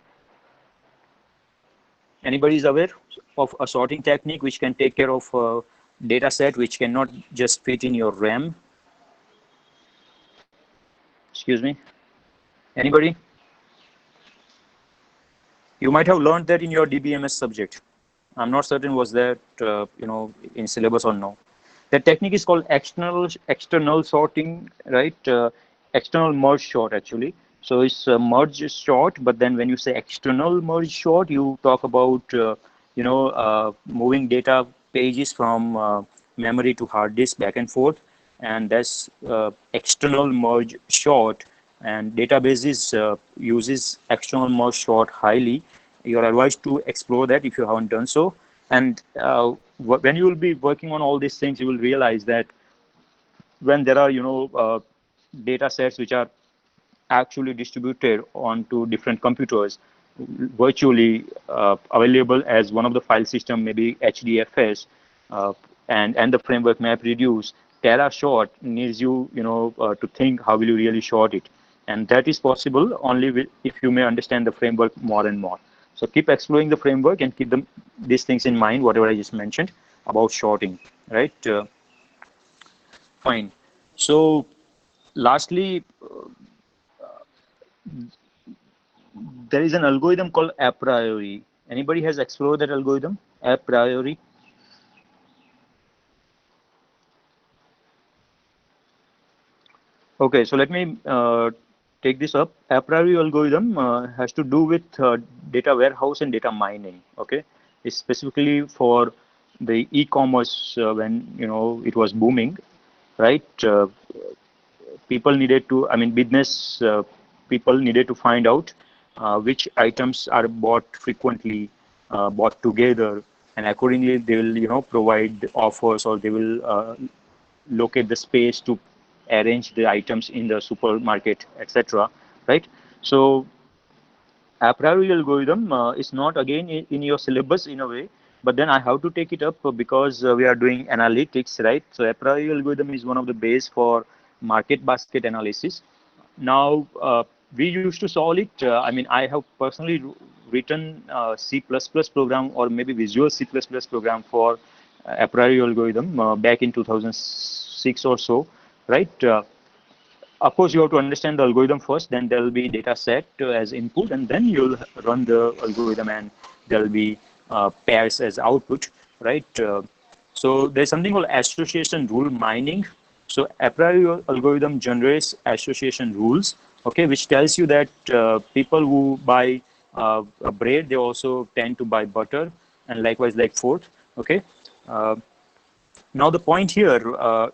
Anybody is aware of a sorting technique which can take care of a data set which cannot just fit in your RAM? Excuse me. Anybody? You might have learned that in your DBMS subject. I'm not certain was that in syllabus or no. The technique is called external sorting, right? External merge sort actually. So it's a merge sort, but then when you say external merge sort, you talk about moving data pages from memory to hard disk back and forth, and that's external merge sort. And databases uses external merge sort highly. You're advised to explore that if you haven't done so. And when you will be working on all these things, you will realize that when there are data sets which are actually distributed onto different computers, virtually available as one of the file system, maybe HDFS, uh, and the framework MapReduce. Terra short needs to think how will you really short it, and that is possible only if you may understand the framework more and more. So keep exploring the framework and keep these things in mind, whatever I just mentioned about shorting, right? Fine. So lastly, there is an algorithm called a priori. Anybody has explored that algorithm, a priori? Okay, so let me take this up. A priori algorithm has to do with data warehouse and data mining. Okay, it's specifically for the e-commerce when it was booming, right? People needed to, I mean, business people needed to find out which items are bought frequently, bought together, and accordingly they will, provide offers, or they will locate the space to arrange the items in the supermarket, etc. Right? So a priori algorithm is not again in your syllabus in a way, but then I have to take it up because we are doing analytics, right? So a priori algorithm is one of the base for market basket analysis. Now we used to solve it. I mean, I have personally written C++ program or maybe Visual C++ program for a priori algorithm back in 2006 or so, right? Of course, you have to understand the algorithm first, then there will be data set as input, and then you'll run the algorithm and there will be pairs as output, right? So there's something called association rule mining. So a priori algorithm generates association rules, okay, which tells you that people who buy bread, they also tend to buy butter, and likewise like forth, okay? Uh, Now the point here,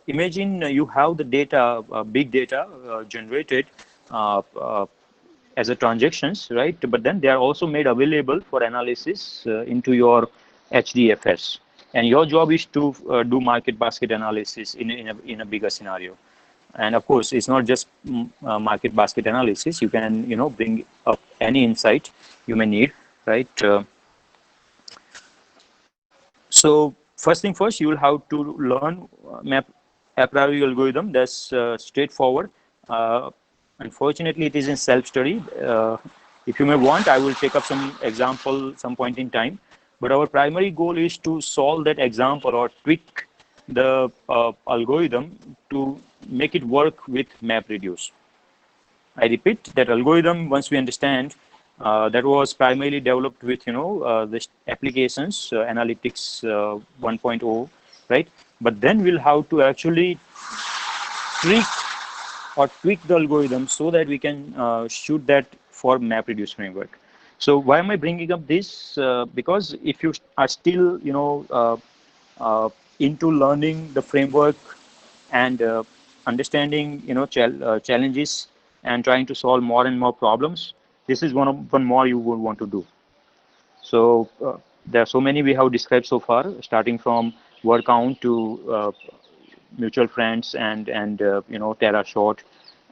imagine you have the data, big data generated as a transactions, right? But then they are also made available for analysis into your HDFS. And your job is to do market basket analysis in a bigger scenario. And of course, it's not just market basket analysis. You can, bring up any insight you may need, right? So first thing first, you will have to learn map a priori algorithm. That's straightforward. Unfortunately, it is in self-study. If you may want, I will take up some example some point in time. But our primary goal is to solve that example or tweak the algorithm to make it work with MapReduce. I repeat that algorithm. Once we understand, that was primarily developed with the applications analytics 1.0, right? But then we'll have to actually tweak tweak the algorithm so that we can shoot that for MapReduce framework. So why am I bringing up this? Because if you are still into learning the framework and understanding challenges and trying to solve more and more problems, this is one more you would want to do. So there are so many we have described so far, starting from word count to mutual friends and Terra short,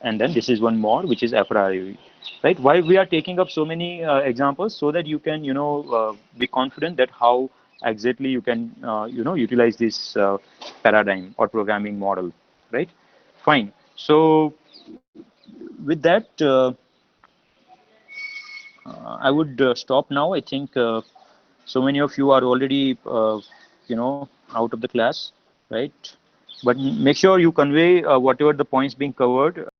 and then this is one more which is a priori, right? Why we are taking up so many examples, so that you can be confident that how exactly you can utilize this paradigm or programming model, right? Fine. So with that, I would stop now. I think so many of you are already out of the class, right? But make sure you convey whatever the points being covered